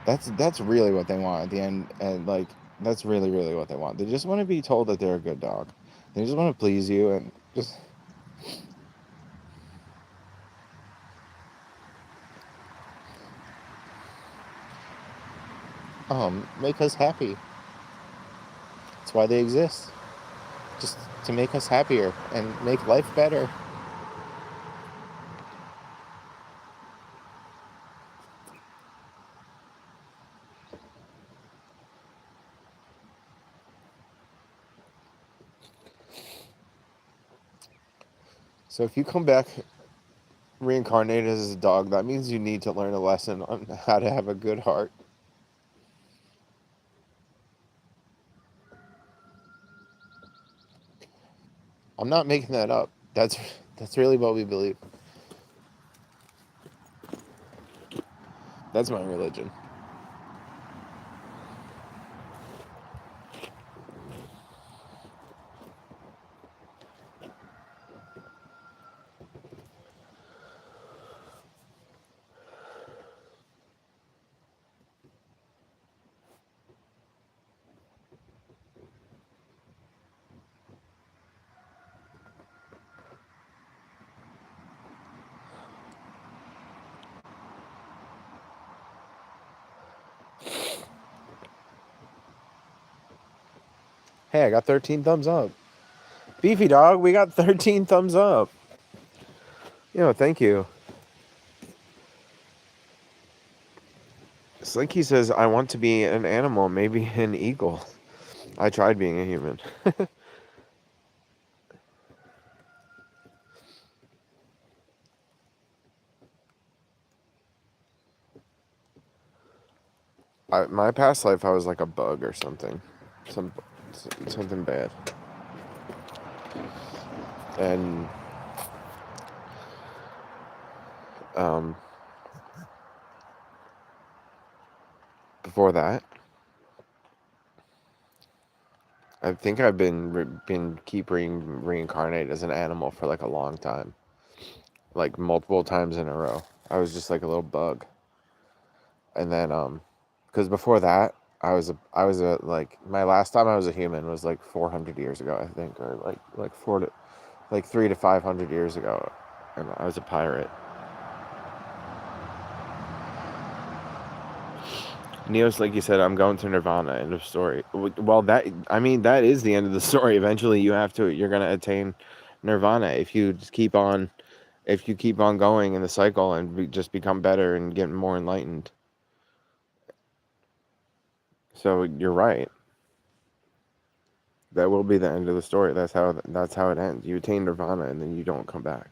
that's really what they want at the end, and like that's really what they want. They just want to be told that they're a good dog. They just want to please you and just. make us happy. That's why they exist. Just to make us happier and make life better. So if you come back reincarnated as a dog, that means you need to learn a lesson on how to have a good heart. I'm not making that up. That's really what we believe. That's my religion. Hey, I got 13 thumbs up. Beefy dog, we got 13 thumbs up. Thank you. Slinky says, I want to be an animal, maybe an eagle. I tried being a human. My past life, I was like a bug or something. Something bad. And before that, I think I've been keep reincarnated as an animal for like a long time, like multiple times in a row. I was just like a little bug, and then because before that, I was a like my last time I was a human was like 400 years ago, I think, or like 3 to 500 years ago, and I was a pirate. Neos, like you said, I'm going to Nirvana. End of story. Well, that is the end of the story. Eventually, you're gonna attain Nirvana if you keep on going in the cycle and just become better and get more enlightened. So you're right. That will be the end of the story. That's how it ends. You attain Nirvana and then you don't come back.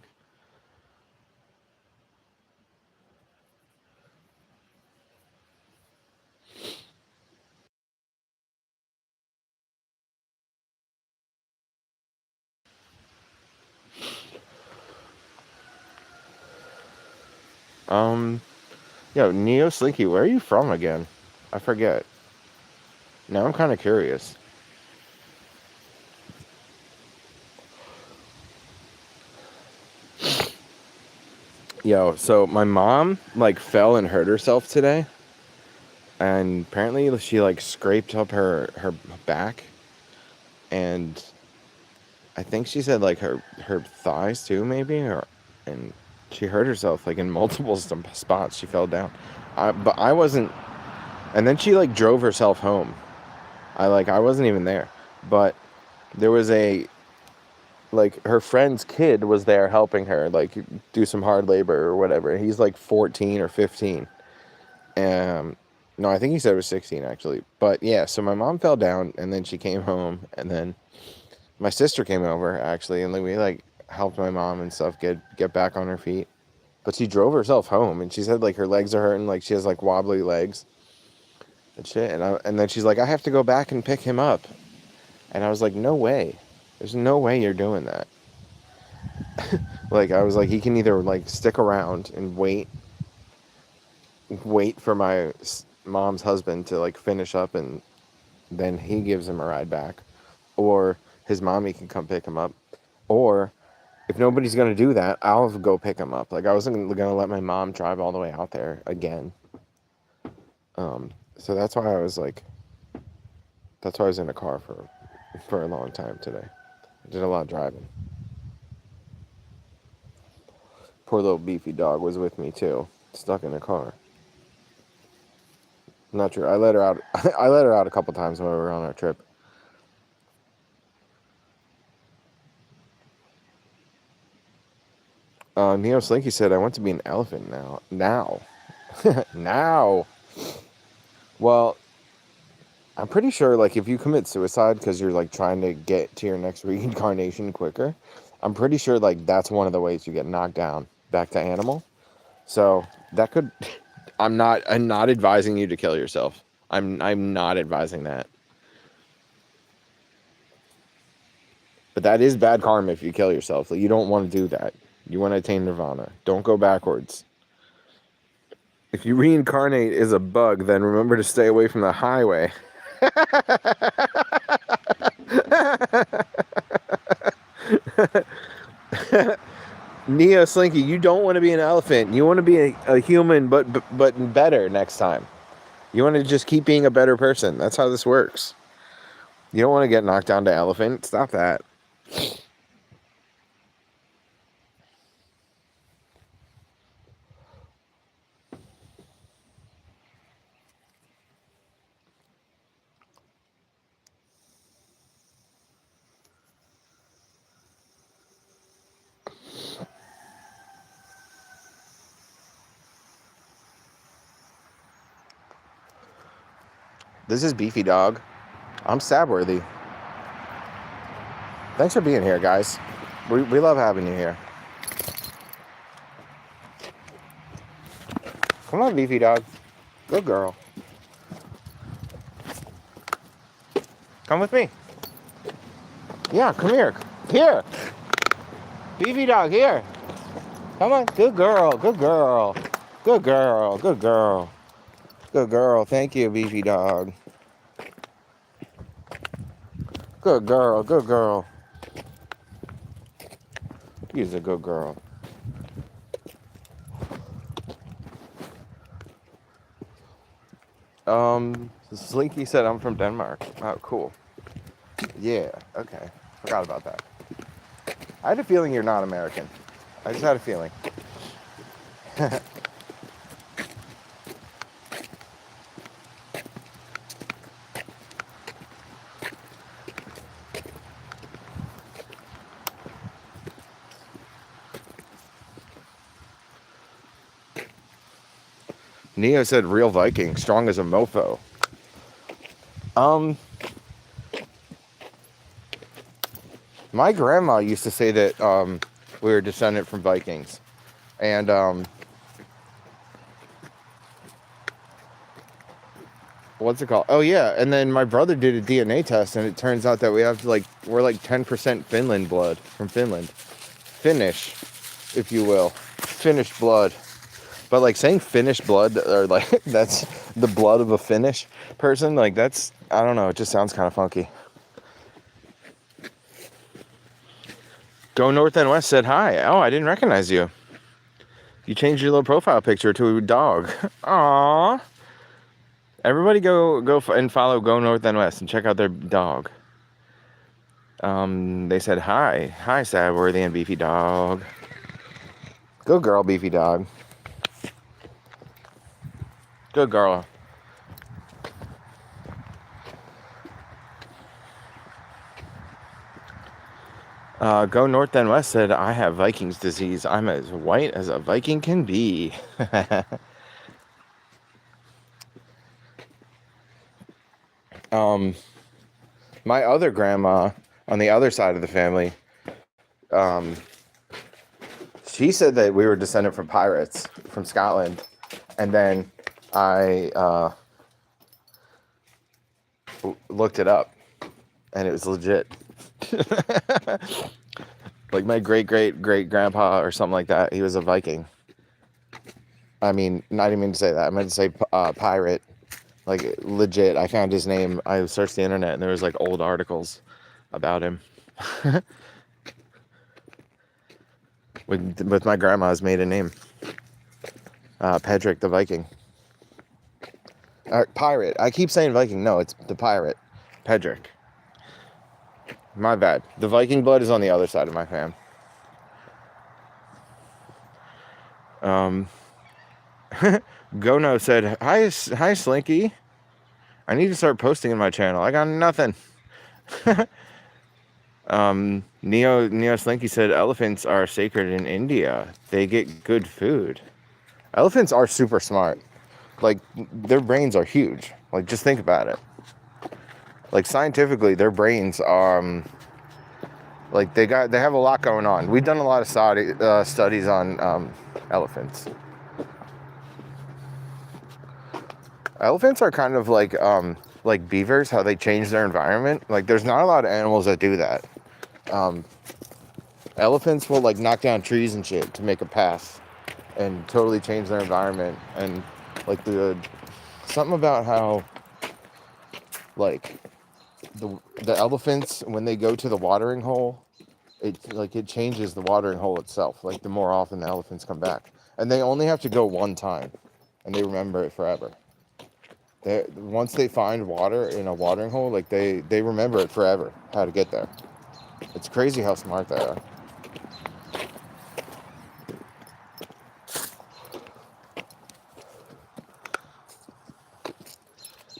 Um, Neo Slinky, where are you from again? I forget. Now I'm kind of curious. So my mom like fell and hurt herself today, and apparently she like scraped up her back, and I think she said like her thighs too, maybe, and she hurt herself like in multiple spots. She fell down, but I wasn't. And then she like drove herself home. I wasn't even there, but there was a like her friend's kid was there helping her like do some hard labor or whatever. He's like 14 or 15. No, I think he said it was 16 actually. But yeah, so my mom fell down and then she came home and then my sister came over actually and like we like helped my mom and stuff get back on her feet. But she drove herself home and she said like her legs are hurting, like she has like wobbly legs and shit. And then she's like, I have to go back and pick him up. And I was like, no way. There's no way you're doing that. Like I was like, he can either like stick around and wait for my mom's husband to like finish up and then he gives him a ride back, or his mommy can come pick him up, or if nobody's gonna do that, I'll go pick him up. Like I wasn't gonna let my mom drive all the way out there again. So that's why I was in a car for a long time today. I did a lot of driving. Poor little beefy dog was with me too, stuck in a car. Not true. I let her out. I let her out a couple times when we were on our trip. Neo Slinky said, I want to be an elephant now. Now. Well, I'm pretty sure, like, if you commit suicide because you're, like, trying to get to your next reincarnation quicker, I'm pretty sure, like, that's one of the ways you get knocked down back to animal. So, that could... I'm not advising you to kill yourself. I'm not advising that. But that is bad karma if you kill yourself. Like, you don't want to do that. You want to attain nirvana. Don't go backwards. If you reincarnate as a bug, then remember to stay away from the highway. Neo Slinky, you don't want to be an elephant. You want to be a human, but better next time. You want to just keep being a better person. That's how this works. You don't want to get knocked down to elephant. Stop that. This is Beefy Dog. I'm stabworthy. Thanks for being here, guys. We love having you here. Come on, Beefy Dog. Good girl. Come with me. Yeah, come here. Here. Beefy Dog, here. Come on. Good girl. Good girl. Good girl. Good girl. Good girl. Thank you, Beefy Dog. Good girl. Good girl. You're a good girl. Slinky said I'm from Denmark. Oh, cool. Yeah, okay. Forgot about that. I had a feeling you're not American. I just had a feeling. Neo said real Viking, strong as a mofo. My grandma used to say that we were descendant from Vikings. And what's it called? Oh yeah, and then my brother did a DNA test and it turns out that we're like 10% Finland blood from Finland. Finnish, if you will. Finnish blood. But like saying Finnish blood, or like that's the blood of a Finnish person, like that's, I don't know, it just sounds kind of funky. Go North and West said hi. Oh, I didn't recognize you. You changed your little profile picture to a dog. Aww. Everybody go and follow Go North and West and check out their dog. They said hi. Hi, Stabworthy and Beefy Dog. Good girl, Beefy Dog. Good girl. Go North and West said, I have Viking's disease. I'm as white as a Viking can be. My other grandma on the other side of the family, she said that we were descended from pirates from Scotland. And then I looked it up and it was legit. Like my great grandpa or something like that, he was a Viking. I mean, I didn't mean to say that. I meant to say pirate. Like legit, I found his name. I searched the internet and there was like old articles about him. with my grandma's maiden name, Pedrick the Viking. Pirate. I keep saying Viking. No, it's the pirate, Pedrick. My bad. The Viking blood is on the other side of my fam. Gono said, hi Slinky. I need to start posting in my channel. I got nothing. Neo Slinky said elephants are sacred in India. They get good food. Elephants are super smart. Like, their brains are huge. Like, just think about it. Like, scientifically, their brains are like they have a lot going on. We've done a lot of studies on elephants. Elephants are kind of like beavers, how they change their environment. Like, there's not a lot of animals that do that. Elephants will like knock down trees and shit to make a path and totally change their environment. And like something about how like the elephants, when they go to the watering hole, it changes the watering hole itself. Like, the more often the elephants come back, and they only have to go one time, and they remember it forever. Once they find water in a watering hole, like they remember it forever how to get there. It's crazy how smart they are.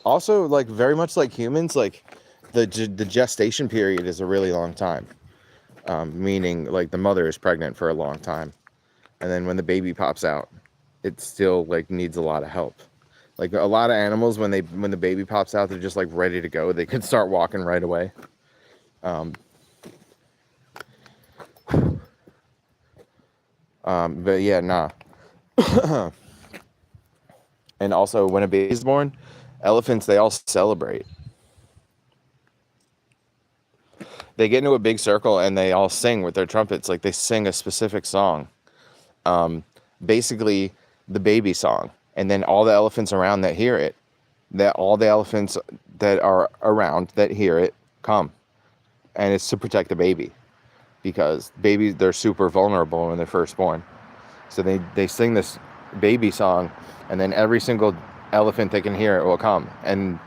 Also, like, very much like humans, like the gestation period is a really long time. Meaning, like, the mother is pregnant for a long time, and then when the baby pops out, it still like needs a lot of help. Like, a lot of animals, when the baby pops out, they're just like ready to go. They could start walking right away. But yeah, nah. And also, when a baby's born, elephants, they all celebrate. They get into a big circle and they all sing with their trumpets. Like, they sing a specific song. Basically, the baby song. And then all the elephants around that hear it, all the elephants that are around that hear it come. And it's to protect the baby. Because babies, they're super vulnerable when they're first born. So they sing this baby song, and then every single elephant that can hear it will come. And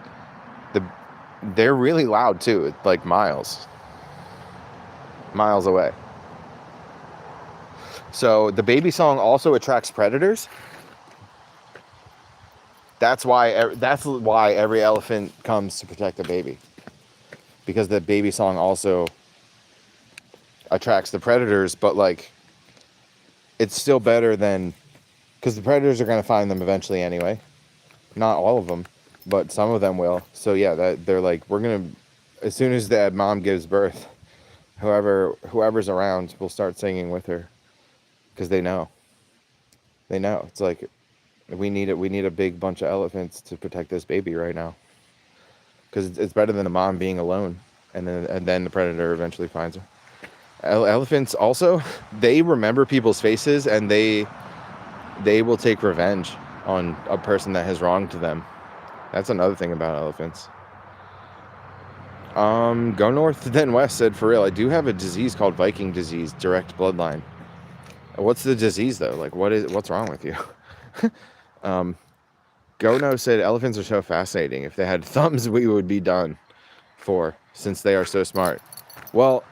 they're really loud too. It's like miles away. So the baby song also attracts predators. That's why every elephant comes to protect the baby, because the baby song also attracts the predators. But like, it's still better than, because the predators are going to find them eventually anyway. Not all of them, but some of them will. So yeah, that they're like, we're gonna, as soon as that mom gives birth, whoever's around will start singing with her, because they know. It's like, we need a big bunch of elephants to protect this baby right now, because it's better than the mom being alone, and then the predator eventually finds her. Elephants also, they remember people's faces, and they will take revenge on a person that has wronged them. That's another thing about elephants. Go North Then West said, for real, I do have a disease called Viking disease, direct bloodline. What's the disease though? Like, what's wrong with you? Gono said, elephants are so fascinating. If they had thumbs, we would be done for, since they are so smart. Well,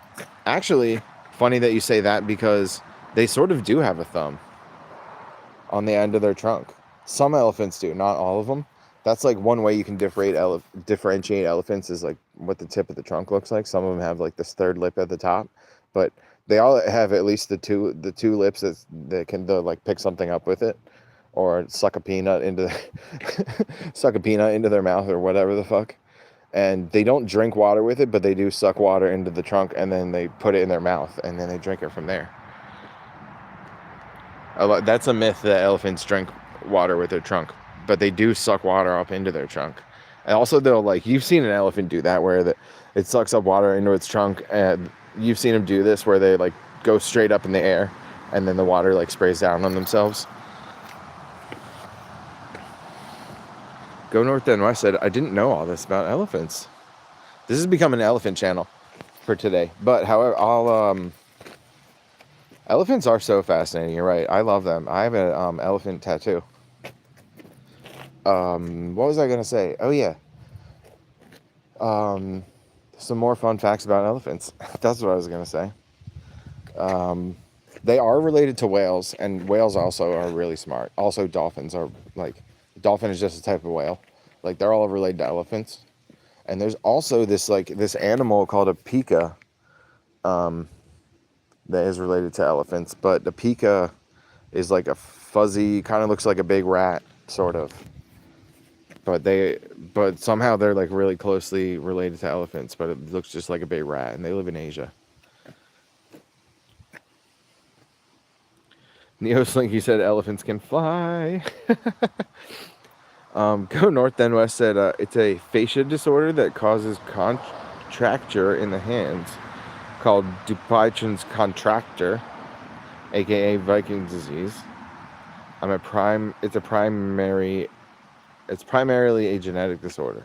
actually, funny that you say that, because they sort of do have a thumb on the end of their trunk. Some elephants do, not all of them. That's like one way you can differentiate elephants, is like what the tip of the trunk looks like. Some of them have like this third lip at the top, but they all have at least the two lips that can like pick something up with it, or suck a peanut into their mouth, or whatever the fuck. And they don't drink water with it, but they do suck water into the trunk, and then they put it in their mouth, and then they drink it from there. That's a myth that elephants drink water with their trunk, but they do suck water up into their trunk. And also, they'll, like, you've seen an elephant do that, where it sucks up water into its trunk, and you've seen them do this where they like go straight up in the air, and then the water like sprays down on themselves. Go North Then West said, I didn't know all this about elephants. This has become an elephant channel for today. But however, elephants are so fascinating. You're right. I love them. I have an elephant tattoo. What was I gonna say? Oh yeah. Some more fun facts about elephants. That's what I was gonna say. They are related to whales, and whales also are really smart. Also, dolphins are like, dolphin is just a type of whale, Like they're all related to elephants. And there's also this animal called a pika, that is related to elephants, but the pika is like a fuzzy, kind of looks like a big rat, sort of. But somehow they're like really closely related to elephants, but it looks just like a big rat, and they live in Asia. Neo Slinky said elephants can fly. Go North Then West said it's a fascia disorder that causes contracture in the hands, called Dupuytren's contracture, aka Viking disease. It's primarily a genetic disorder.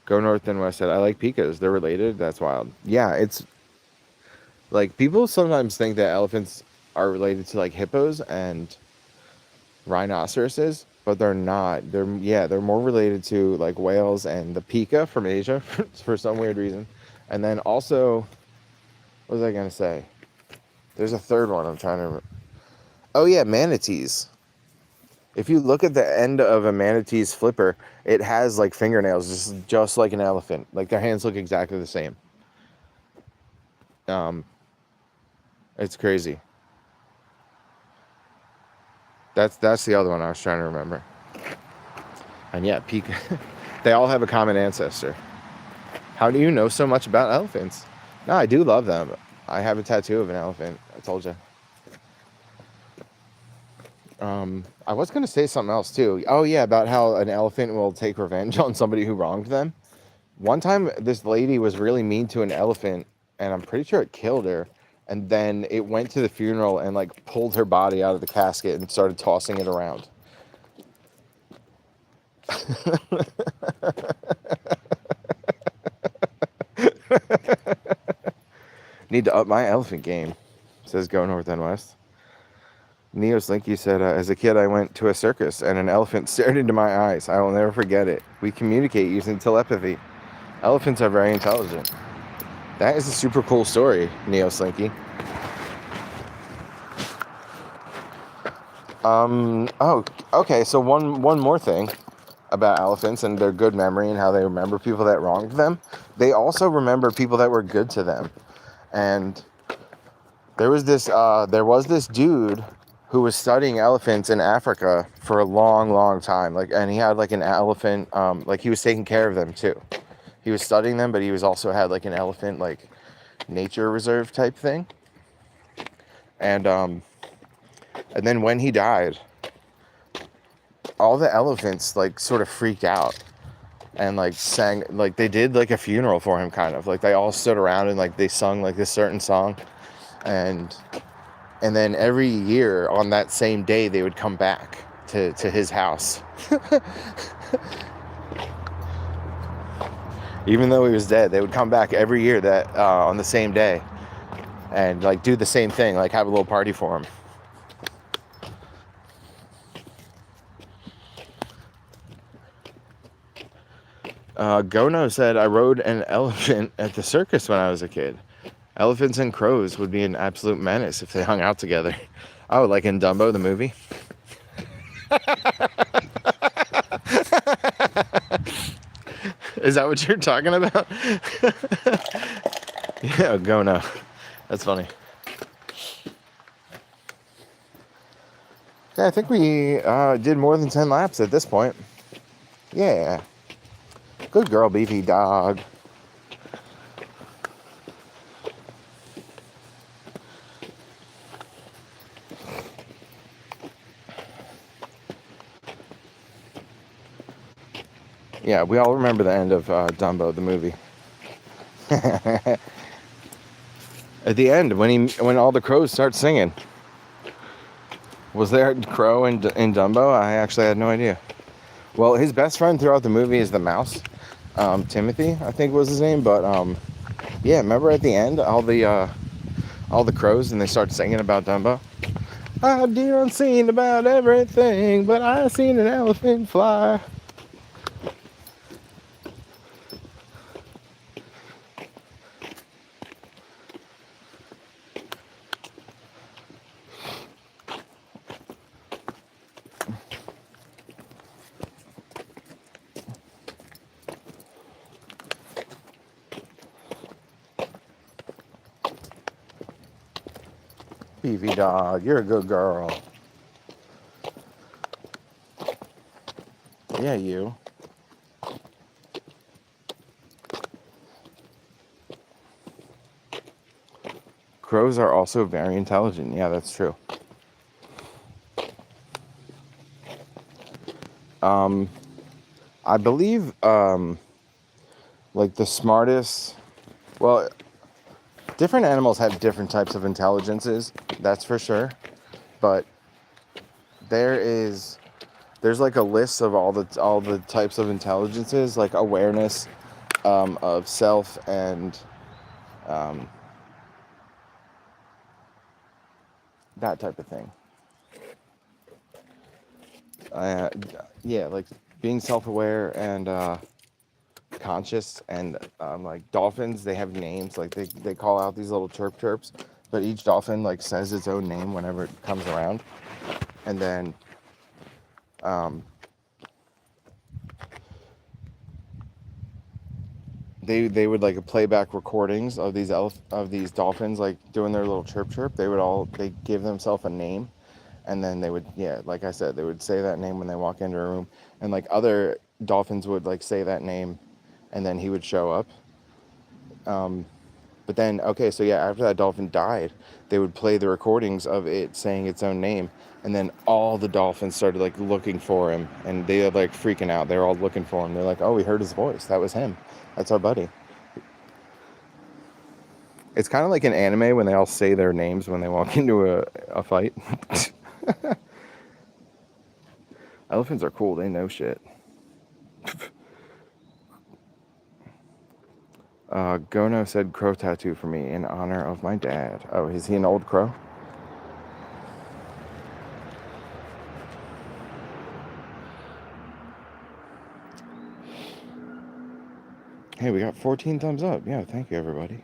Go North Then West said, I like pikas. They're related. That's wild. Yeah, it's like people sometimes think that elephants are related to like hippos and rhinoceroses, but they're not. They're more related to like whales and the pika from Asia for some weird reason. And then also, what was I gonna say? There's a third one I'm trying to remember. Oh yeah, manatees. If you look at the end of a manatee's flipper, it has like fingernails, just like an elephant. Like their hands look exactly the same. It's crazy. That's the other one I was trying to remember. And yeah, pika. They all have a common ancestor. How do you know so much about elephants? No, I do love them. I have a tattoo of an elephant. I told you. I was going to say something else too. Oh yeah, about how an elephant will take revenge on somebody who wronged them. One time, this lady was really mean to an elephant, and I'm pretty sure it killed her. And then it went to the funeral and like pulled her body out of the casket and started tossing it around. Need to up my elephant game, says Go North and West. Neo Slinky said, as a kid, I went to a circus and an elephant stared into my eyes. I will never forget it. We communicate using telepathy. Elephants are very intelligent. That is a super cool story, Neo Slinky. Oh, okay. So one more thing about elephants and their good memory and how they remember people that wronged them. They also remember people that were good to them. And there was this dude who was studying elephants in Africa for a long time. And he had like an elephant, he was taking care of them too. He was studying them, but he was also had like an elephant, like nature reserve type thing. And then when he died, all the elephants like sort of freaked out and like sang, like they did like a funeral for him, kind of like they all stood around and like they sung like this certain song. And then every year on that same day, they would come back to his house. Even though he was dead, they would come back every year that on the same day and like do the same thing, like have a little party for him. Gono said, I rode an elephant at the circus when I was a kid. Elephants and crows would be an absolute menace if they hung out together. Oh, like in Dumbo, the movie? Is that what you're talking about? Yeah, Gono. That's funny. Yeah, I think we did more than 10 laps at this point. Yeah. Good girl, Beefy Dog. Yeah, we all remember the end of Dumbo, the movie. At the end, when all the crows start singing. Was there a crow in Dumbo? I actually had no idea. Well, his best friend throughout the movie is the mouse. Timothy, I think was his name. But yeah, remember at the end, all the crows, and they start singing about Dumbo? I done seen about everything, but I seen an elephant fly. Beefy dog, you're a good girl. Yeah, you. Crows are also very intelligent. Yeah, that's true. I believe, like the smartest. Well, different animals have different types of intelligences. That's for sure. But there's like a list of all the types of intelligences, like awareness, of self and um, that type of thing. Uh, yeah, like being self-aware and conscious, and like dolphins, they have names. Like they call out these little chirp chirps, but each dolphin like says its own name whenever it comes around, and then um, they would like play back recordings of these dolphins like doing their little chirp chirp. They give themselves a name, and then they would, yeah, like I said, they would say that name when they walk into a room, and like other dolphins would like say that name, and then he would show up. But then, okay, so yeah, after that dolphin died, they would play the recordings of it saying its own name, and then all the dolphins started like looking for him, and they were like freaking out. They were all looking for him. They're like, "Oh, we heard his voice. That was him. That's our buddy." It's kind of like an anime when they all say their names when they walk into a fight. Elephants are cool. They know shit. Gono said crow tattoo for me in honor of my dad. Oh, is he an old crow? Hey, we got 14 thumbs up. Yeah, thank you, everybody.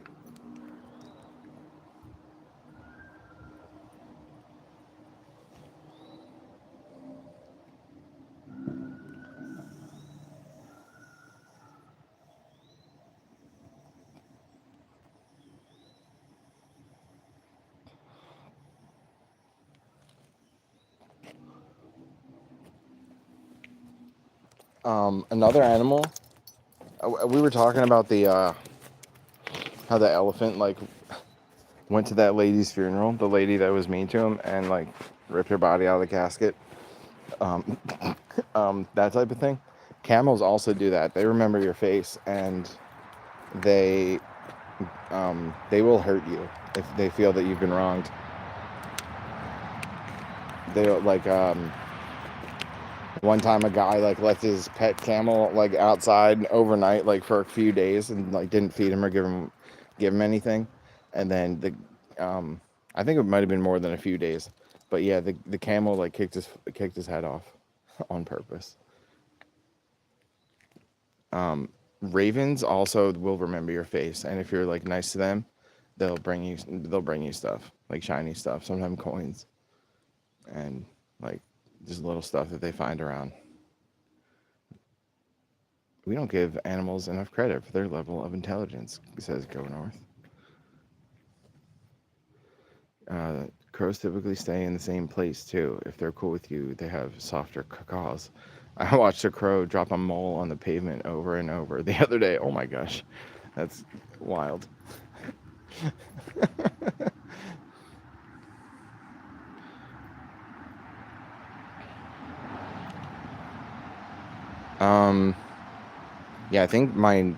Another animal. We were talking about the how the elephant like went to that lady's funeral, the lady that was mean to him, and like ripped her body out of the casket. Um, that type of thing. Camels also do that. They remember your face, and they they will hurt you if they feel that you've been wronged. They like one time a guy like left his pet camel like outside overnight like for a few days and like didn't feed him or give him anything, and then I think it might have been more than a few days, but yeah, the camel like kicked his head off on purpose. Ravens also will remember your face, and if you're like nice to them, they'll bring you stuff like shiny stuff, sometimes coins, and like just little stuff that they find around. We don't give animals enough credit for their level of intelligence, says Go North. Crows typically stay in the same place too. If they're cool with you, they have softer caws. I watched a crow drop a mole on the pavement over and over the other day. Oh my gosh, that's wild. Yeah, I think my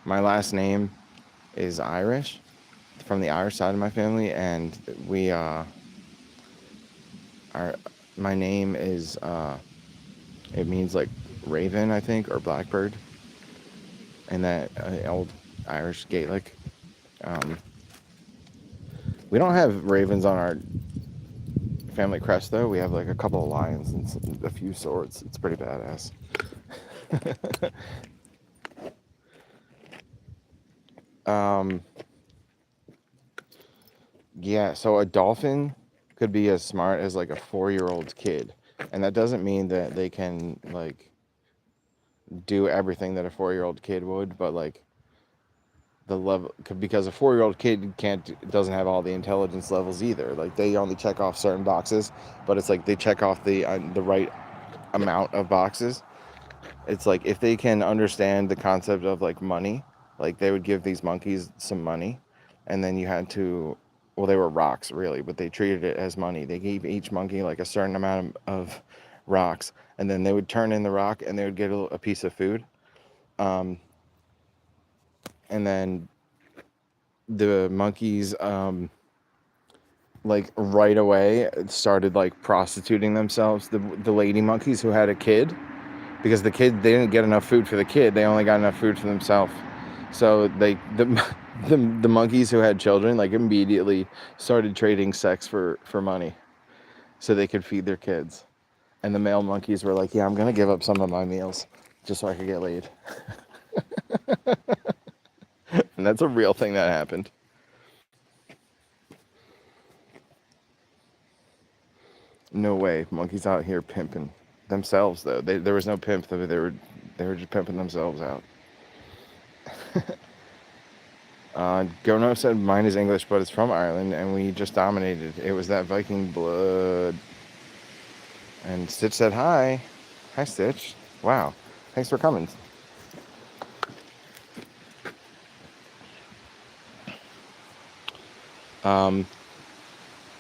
last name is Irish, from the Irish side of my family, and we our my name is it means like raven, I think, or blackbird, and that old Irish Gaelic. Um, we don't have ravens on our family crest though. We have like a couple of lions and a few swords. It's pretty badass. um, yeah, so a dolphin could be as smart as like a 4-year-old kid, and that doesn't mean that they can like do everything that a 4-year-old kid would, but like the level, because a 4-year-old kid doesn't have all the intelligence levels either. Like they only check off certain boxes, but it's like they check off the right amount of boxes. It's like if they can understand the concept of like money, like they would give these monkeys some money, and then you had to, well, they were rocks really, but they treated it as money. They gave each monkey like a certain amount of rocks, and then they would turn in the rock and they would get a piece of food. And then the monkeys, like right away started like prostituting themselves. The lady monkeys who had a kid, because the kid, they didn't get enough food for the kid, they only got enough food for themselves. So they the monkeys who had children like immediately started trading sex for money so they could feed their kids. And the male monkeys were like, yeah, I'm gonna give up some of my meals just so I could get laid. And that's a real thing that happened. No way, monkeys out here pimping themselves though. There was no pimp. They were just pimping themselves out. Gono said mine is English, but it's from Ireland, and we just dominated. It was that Viking blood. And Stitch said hi. Hi, Stitch. Wow. Thanks for coming.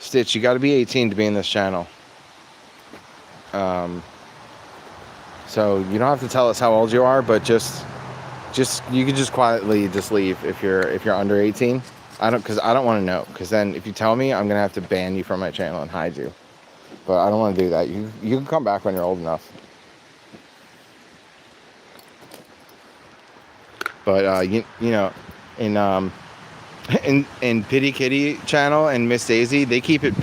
Stitch, you got to be 18 to be in this channel. So you don't have to tell us how old you are, but just you can just quietly just leave if you're under 18. I don't want to know, because then if you tell me, I'm gonna have to ban you from my channel and hide you. But I don't want to do that. You can come back when you're old enough. But you know, in Pity Kitty channel and Miss Daisy, they keep it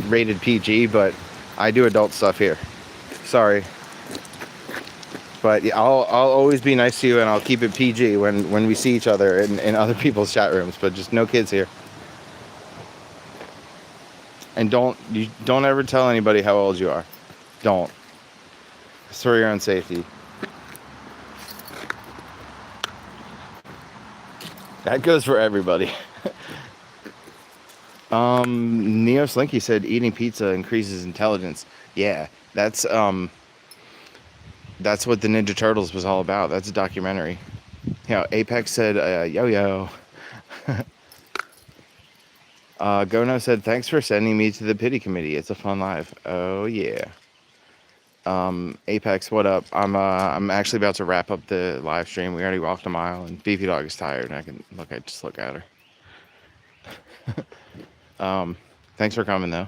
rated PG, but I do adult stuff here. Sorry. But yeah, I'll always be nice to you, and I'll keep it PG when we see each other in other people's chat rooms, but just no kids here. And don't ever tell anybody how old you are. Don't. It's for your own safety. That goes for everybody. Neo Slinky said eating pizza increases intelligence. Yeah, that's what the Ninja Turtles was all about. That's a documentary. Yeah, Apex said, yo. Gono said, thanks for sending me to the pity committee. It's a fun live. Oh yeah. Apex, what up? I'm actually about to wrap up the live stream. We already walked a mile, and Beefy Dog is tired. And I just look at her. Thanks for coming though.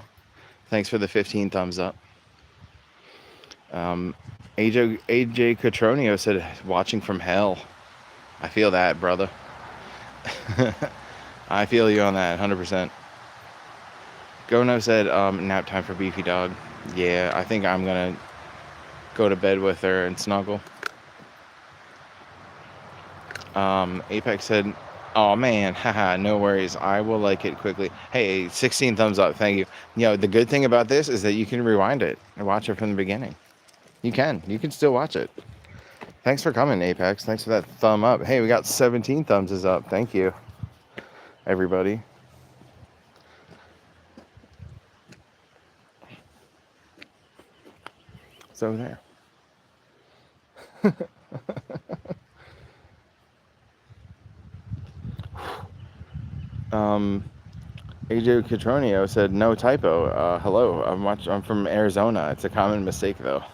Thanks for the 15 thumbs up. AJ Cotronio said, watching from hell. I feel that, brother. I feel you on that, 100%. Gono said, nap time for Beefy Dog. Yeah, I think I'm gonna go to bed with her and snuggle. Apex said, oh man, haha, no worries. I will like it quickly. Hey, 16 thumbs up, thank you. You know, the good thing about this is that you can rewind it and watch it from the beginning. You can still watch it. Thanks for coming, Apex. Thanks for that thumb up. Hey, we got 17 thumbs is up. Thank you, everybody. It's over there. AJ Catronio said, no typo. Hello, I'm from Arizona. It's a common mistake though.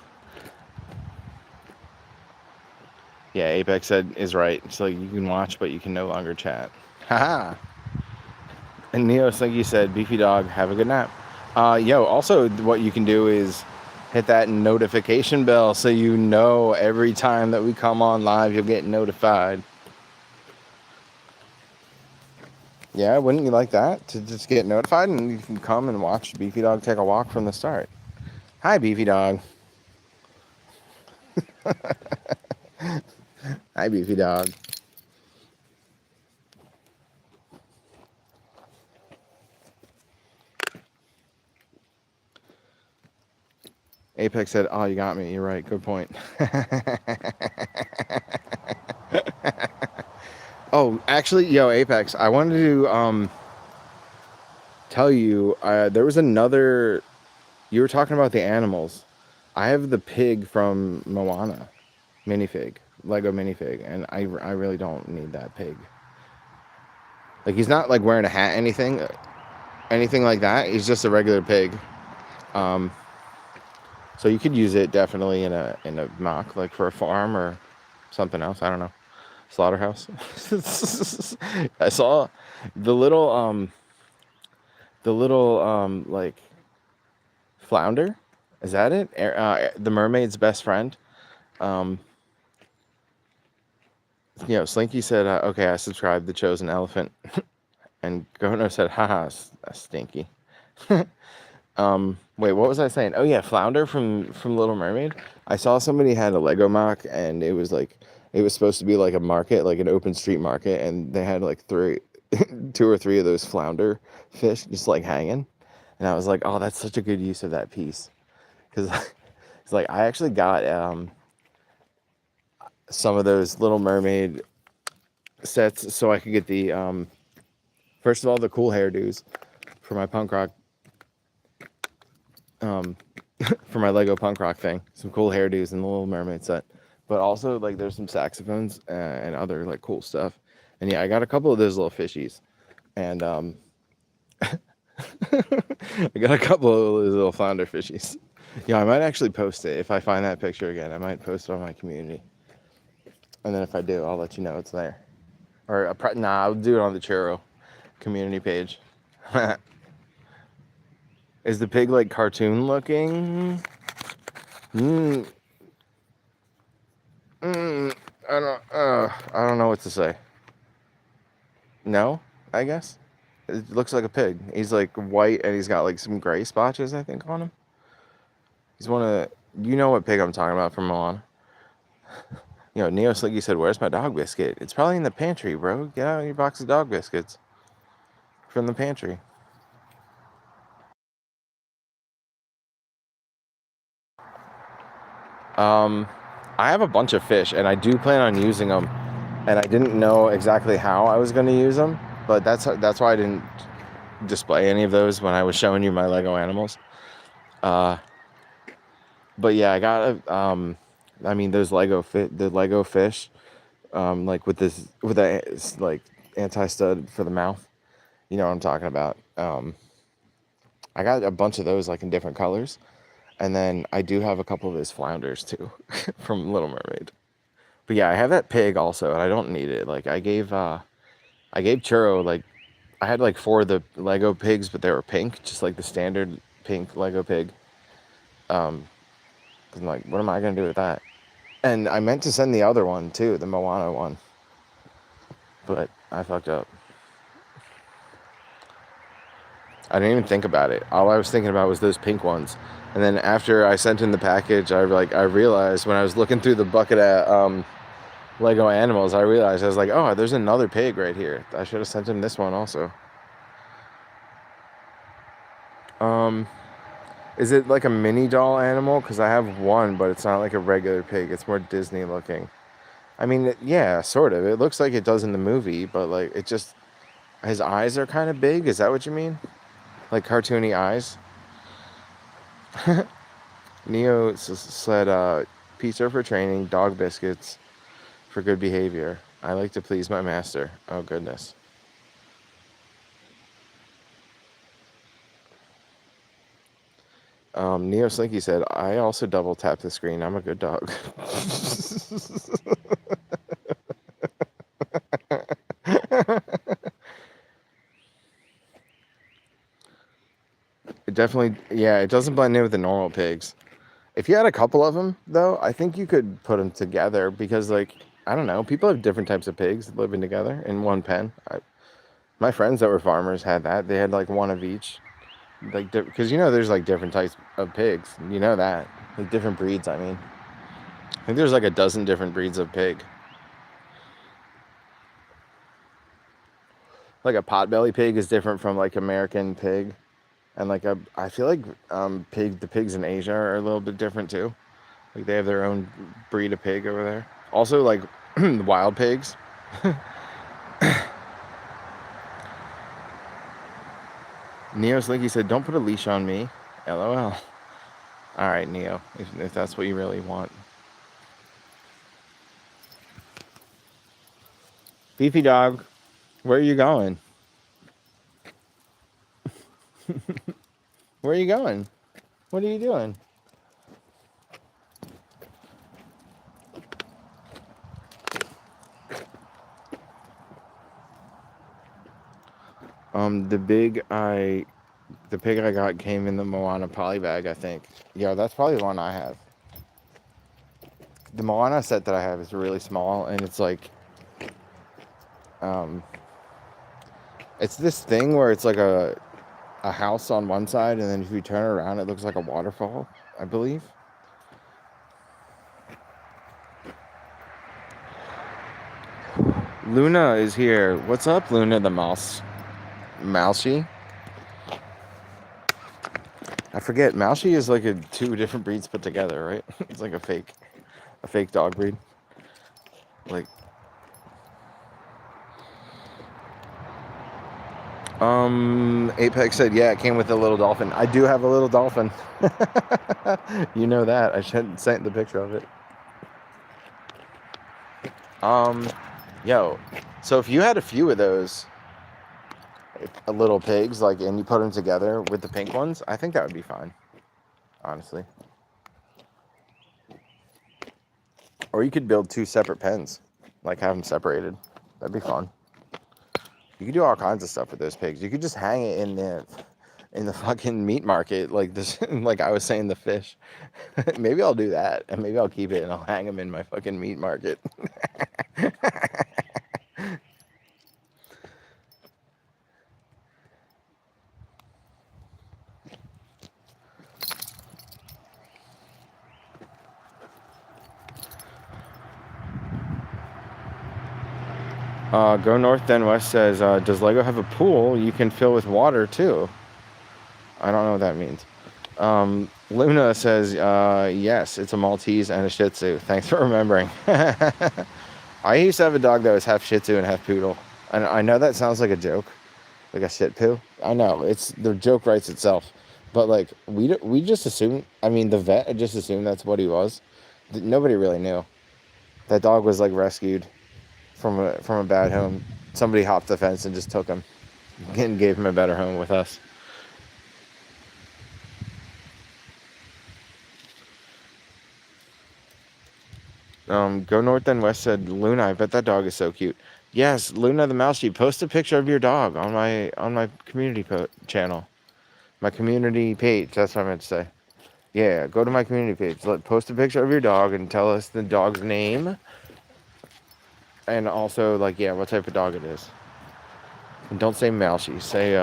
Yeah, Apex said is right. So you can watch, but you can no longer chat. Haha. And Neo Slinky said, Beefy Dog, have a good nap. Also what you can do is hit that notification bell so you know every time that we come on live, you'll get notified. Yeah, wouldn't you like that? To just get notified and you can come and watch Beefy Dog take a walk from the start. Hi, Beefy Dog. Hi, Beefy Dog. Apex said, oh, you got me. You're right. Good point. Oh, actually, yo, Apex, I wanted to tell you, there was another. You were talking about the animals. I have the pig from Moana, minifig, Lego minifig, and I really don't need that pig. Like he's not like wearing a hat, anything like that. He's just a regular pig. Um, so you could use it definitely in a mock, like for a farm or something else. I don't know, slaughterhouse. I saw the little like flounder. Is that it? The mermaid's best friend. Um, Slinky said, "Okay, I subscribed." The chosen elephant, and Governor said, "Haha, stinky." Wait, what was I saying? Oh yeah, Flounder from Little Mermaid. I saw somebody had a Lego mock, and it was like it was supposed to be like a market, like an open street market, and they had like two or three of those flounder fish just like hanging, and I was like, oh, that's such a good use of that piece, because it's like I actually got some of those Little Mermaid sets so I could get the first of all the cool hairdos for my punk rock for my Lego punk rock thing, some cool hairdos in the Little Mermaid set, but also like there's some saxophones and other like cool stuff, and yeah, I got a couple of those little fishies, and I got a couple of those little flounder fishies. Yeah, I might actually post it if I find that picture again. I might post it on my community, and then if I do, I'll let you know it's there. Or I'll do it on the churro community page. Is the pig like cartoon looking? Mm, I don't know what to say. No, I guess it looks like a pig. He's like white and he's got like some gray spotches, I think, on him. He's one of you know what pig I'm talking about from Milan. Neo Slinky said, "Where's my dog biscuit?" It's probably in the pantry, bro. Get out your box of dog biscuits from the pantry. I have a bunch of fish, and I do plan on using them. And I didn't know exactly how I was going to use them, but that's why I didn't display any of those when I was showing you my Lego animals. But yeah, I got I mean those the Lego fish, like with that like anti stud for the mouth. You know what I'm talking about. I got a bunch of those like in different colors, and then I do have a couple of those flounders too from Little Mermaid. But yeah, I have that pig also, and I don't need it. Like I gave Churro like I had like four of the Lego pigs, but they were pink, just like the standard pink Lego pig. 'Cause I'm like, what am I gonna do with that? And I meant to send the other one too, the Moana one, but I fucked up. I didn't even think about it. All I was thinking about was those pink ones. And then after I sent in the package, I realized when I was looking through the bucket at Lego animals, I realized I was like, oh, there's another pig right here. I should have sent him this one also. Is it like a mini doll animal? Because I have one, but it's not like a regular pig. It's more Disney looking. I mean, yeah, sort of. It looks like it does in the movie, but like it just his eyes are kind of big. Is that what you mean? Like cartoony eyes? Neo said, pizza for training, dog biscuits for good behavior. I like to please my master. Oh, goodness. Neo Slinky said, I also double tap the screen. I'm a good dog. It definitely, yeah, it doesn't blend in with the normal pigs. If you had a couple of them, though, I think you could put them together because, like, I don't know, people have different types of pigs living together in one pen. My friends that were farmers had that. They had like one of each, like because there's like different types of pigs. You know that, like different breeds. I mean, I think there's like a dozen different breeds of pig. Like a potbelly pig is different from like American pig, and like I feel like the pigs in Asia are a little bit different too. Like they have their own breed of pig over there. Also like wild pigs. Neo Slinky said, "Don't put a leash on me." LOL. All right, Neo, if that's what you really want. Beefy dog, where are you going? Where are you going? What are you doing? The pig I got came in the Moana poly bag, I think. Yeah, that's probably the one I have. The Moana set that I have is really small, and it's like, it's this thing where it's like a house on one side, and then if you turn it around, it looks like a waterfall, I believe. Luna is here. What's up, Luna the mouse? Mousey? I forget. Mousey is like two different breeds put together, right? It's like a fake dog breed. Like, Apex said, yeah, it came with a little dolphin. I do have a little dolphin. You know that. I should sent the picture of it. Yo, so if you had a few of those little pigs, like, and you put them together with the pink ones, I think that would be fine, honestly. Or you could build two separate pens, like have them separated. That'd be fun. You could do all kinds of stuff with those pigs. You could just hang it in the fucking meat market, like this, like I was saying, the fish. Maybe I'll do that, and maybe I'll keep it and I'll hang them in my fucking meat market. Go North Then West says, does Lego have a pool you can fill with water too? I don't know what that means. Luna says, yes, it's a Maltese and a Shih Tzu. Thanks for remembering. I used to have a dog that was half Shih Tzu and half Poodle. And I know that sounds like a joke, like a shit poo. I know, it's the joke writes itself. But like, we just assumed, I mean, the vet just assumed that's what he was. Nobody really knew. That dog was like rescued from a bad home. Somebody hopped the fence and just took him and gave him a better home with us. Go North Then West said, Luna, I bet that dog is so cute. Yes, Luna the mouse sheep. Post a picture of your dog on my community channel, my community page. That's what I meant to say. Yeah, go to my community page. Post a picture of your dog and tell us the dog's name, and also like, yeah, what type of dog it is. And don't say Malshi. Say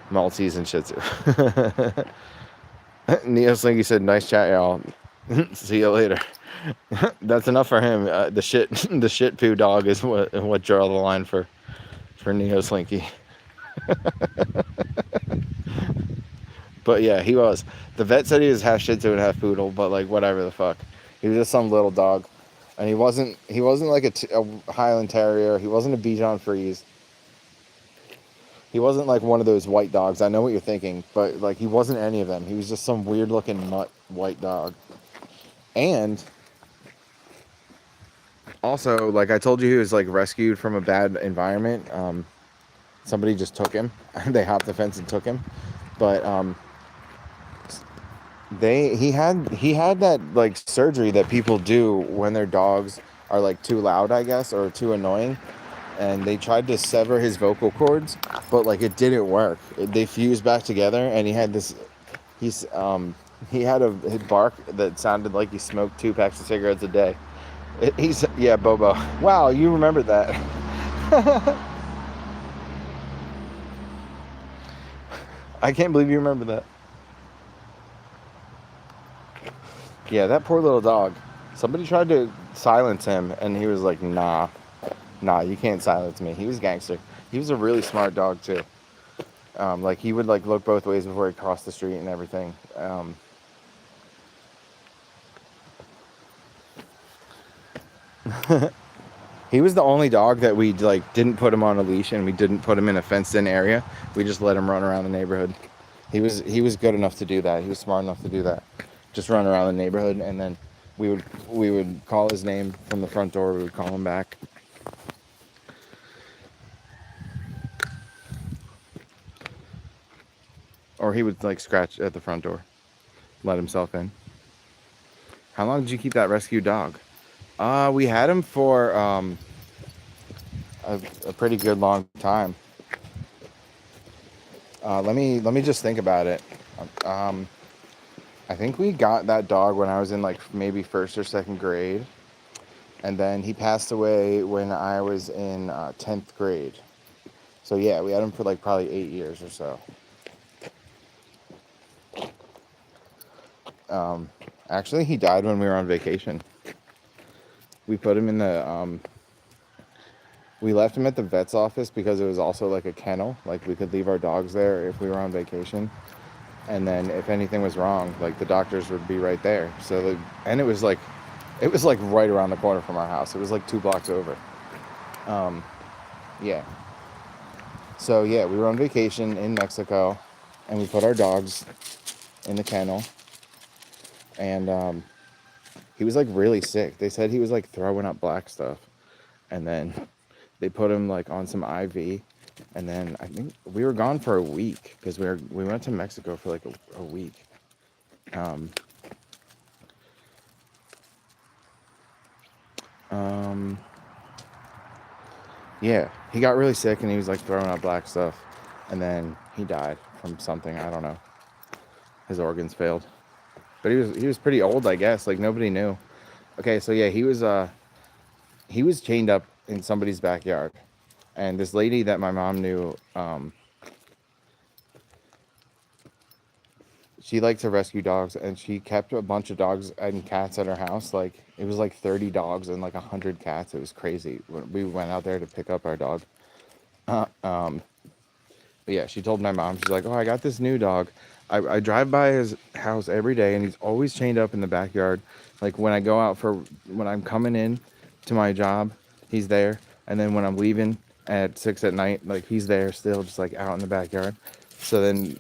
Maltese and Shih Tzu. Neo Slinky said, "Nice chat, y'all. See you later." That's enough for him. The shit poo dog is what draw the line for Neo Slinky. But yeah, he was. The vet said he was half Shih Tzu and half Poodle, but like whatever the fuck, he was just some little dog, and he wasn't like a Highland Terrier. He wasn't a Bichon Frise. He wasn't like one of those white dogs. I know what you're thinking, but like he wasn't any of them. He was just some weird looking mutt white dog. And also, like I told you, he was like rescued from a bad environment. Somebody just took him. They hopped the fence and took him. But he had that like surgery that people do when their dogs are like too loud, I guess, or too annoying. And they tried to sever his vocal cords, but like it didn't work. They fused back together, and he had he had a bark that sounded like he smoked 2 packs of cigarettes a day. Yeah, Bobo. Wow, you remember that. I can't believe you remember that. Yeah, that poor little dog. Somebody tried to silence him, and he was like, nah, you can't silence me. He was gangster. He was a really smart dog, too. Like, he would, like, look both ways before he crossed the street and everything. He was the only dog that we like didn't put him on a leash and we didn't put him in a fenced-in area. We just let him run around the neighborhood. He was good enough to do that. He was smart enough to do that. Just run around the neighborhood, and then we would call his name from the front door. We would call him back. Or he would like scratch at the front door, let himself in. How long did you keep that rescue dog? We had him for a pretty good long time. Let me just think about it. Um, I think we got that dog when I was in like maybe first or second grade, and then he passed away when I was in 10th grade. So yeah, we had him for like probably 8 years or so. Actually, he died when we were on vacation. We put him in the we left him at the vet's office because it was also like a kennel. Like we could leave our dogs there if we were on vacation. And then if anything was wrong, like the doctors would be right there. And it was like right around the corner from our house. It was like 2 blocks over. Um, yeah. So yeah, we were on vacation in Mexico, and we put our dogs in the kennel, and he was like really sick. They said he was like throwing up black stuff, and then they put him like on some IV, and then I think we were gone for a week because we went to Mexico for like a week. Um, um, yeah, he got really sick and he was like throwing up black stuff, and then he died from something, I don't know. His organs failed, but he was pretty old, I guess. Like nobody knew. Okay, so yeah, he was chained up in somebody's backyard, and this lady that my mom knew, she liked to rescue dogs, and she kept a bunch of dogs and cats at her house. Like it was like 30 dogs and like 100 cats. It was crazy. We went out there to pick up our dog. Uh, um, but yeah, she told my mom, she's like, "Oh, I got this new dog. I drive by his house every day, and he's always chained up in the backyard. Like when I'm coming in to my job, he's there, and then when I'm leaving at 6 at night, like he's there still, just like out in the backyard." So then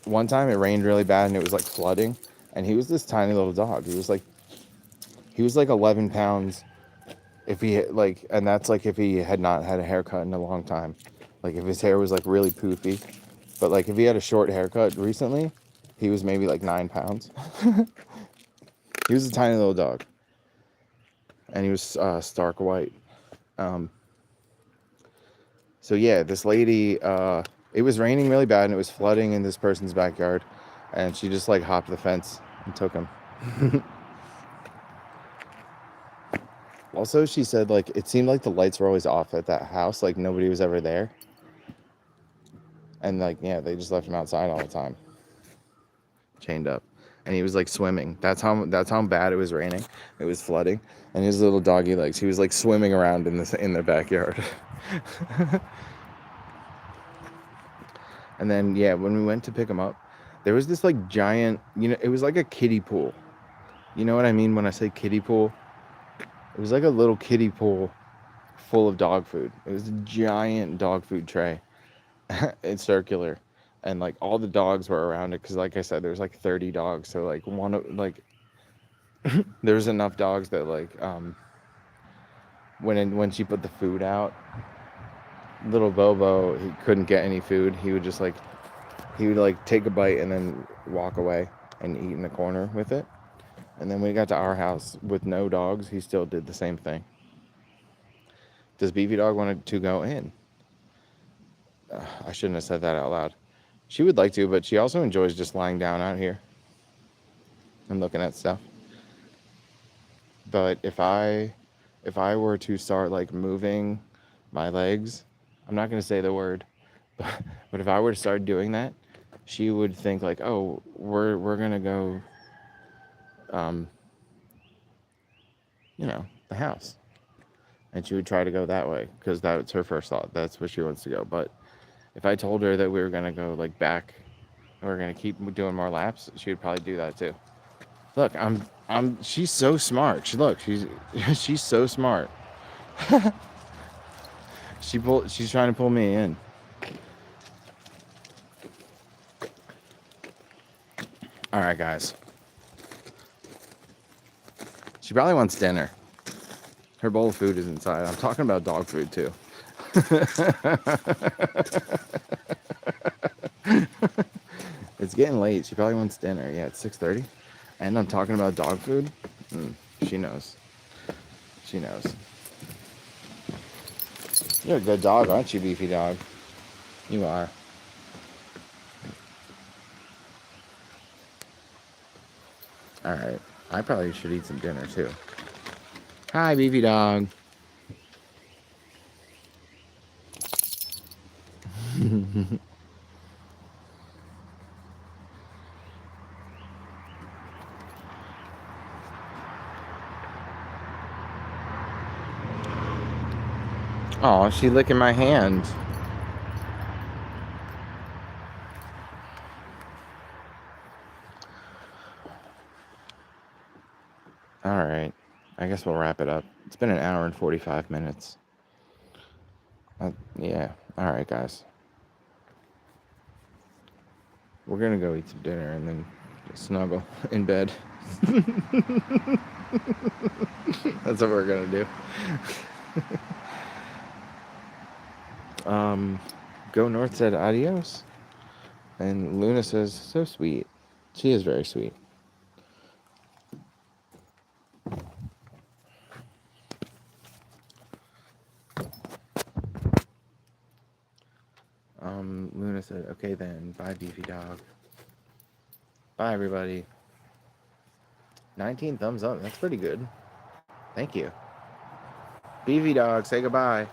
one time it rained really bad and it was like flooding, and he was this tiny little dog. He was like 11 pounds if and that's like if he had not had a haircut in a long time. Like if his hair was like really poofy, but like if he had a short haircut recently, he was maybe like 9 pounds. He was a tiny little dog, and he was stark white. Um, so yeah, this lady, it was raining really bad and it was flooding in this person's backyard, and she just like hopped the fence and took him. Also, she said like it seemed like the lights were always off at that house, like nobody was ever there, and like yeah, they just left him outside all the time, chained up, and he was like swimming. That's how bad it was raining. It was flooding, and his little doggy legs, he was like swimming around in the backyard. And then yeah, when we went to pick him up, there was this like giant, it was like a kiddie pool. You know what I mean when I say kiddie pool? It was like a little kiddie pool full of dog food. It was a giant dog food tray. It's circular, and like all the dogs were around it because, like I said, there's like 30 dogs. So like there's enough dogs that like when she put the food out, little Bobo, he couldn't get any food. He would take a bite and then walk away and eat in the corner with it. And then when we got to our house with no dogs, he still did the same thing. Does Beefy Dog want to go in? I shouldn't have said that out loud. She would like to, but she also enjoys just lying down out here and looking at stuff. But if I were to start like moving my legs, I'm not going to say the word, but if I were to start doing that, she would think like, "Oh, we're going to go the house." And she would try to go that way because that's her first thought. That's where she wants to go. But if I told her that we were going to go like back and we're going to keep doing more laps, she would probably do that too. Look, she's so smart. She's she's so smart. She's trying to pull me in. All right, guys. She probably wants dinner. Her bowl of food is inside. I'm talking about dog food too. It's getting late. She probably wants dinner. Yeah, it's 6:30. And I'm talking about dog food. She knows. She knows. You're a good dog, aren't you, Beefy Dog? You are. All right. I probably should eat some dinner too. Hi, Beefy Dog. Oh, she's licking my hand. All right. I guess we'll wrap it up. It's been an hour and 45 minutes. Yeah. All right, guys. We're going to go eat some dinner and then snuggle in bed. That's what we're going to do. Go North said adios. And Luna says, so sweet. She is very sweet. Luna said, okay then. Bye, Beefy Dog. Bye, everybody. 19 thumbs up. That's pretty good. Thank you. Beefy Dog, say goodbye.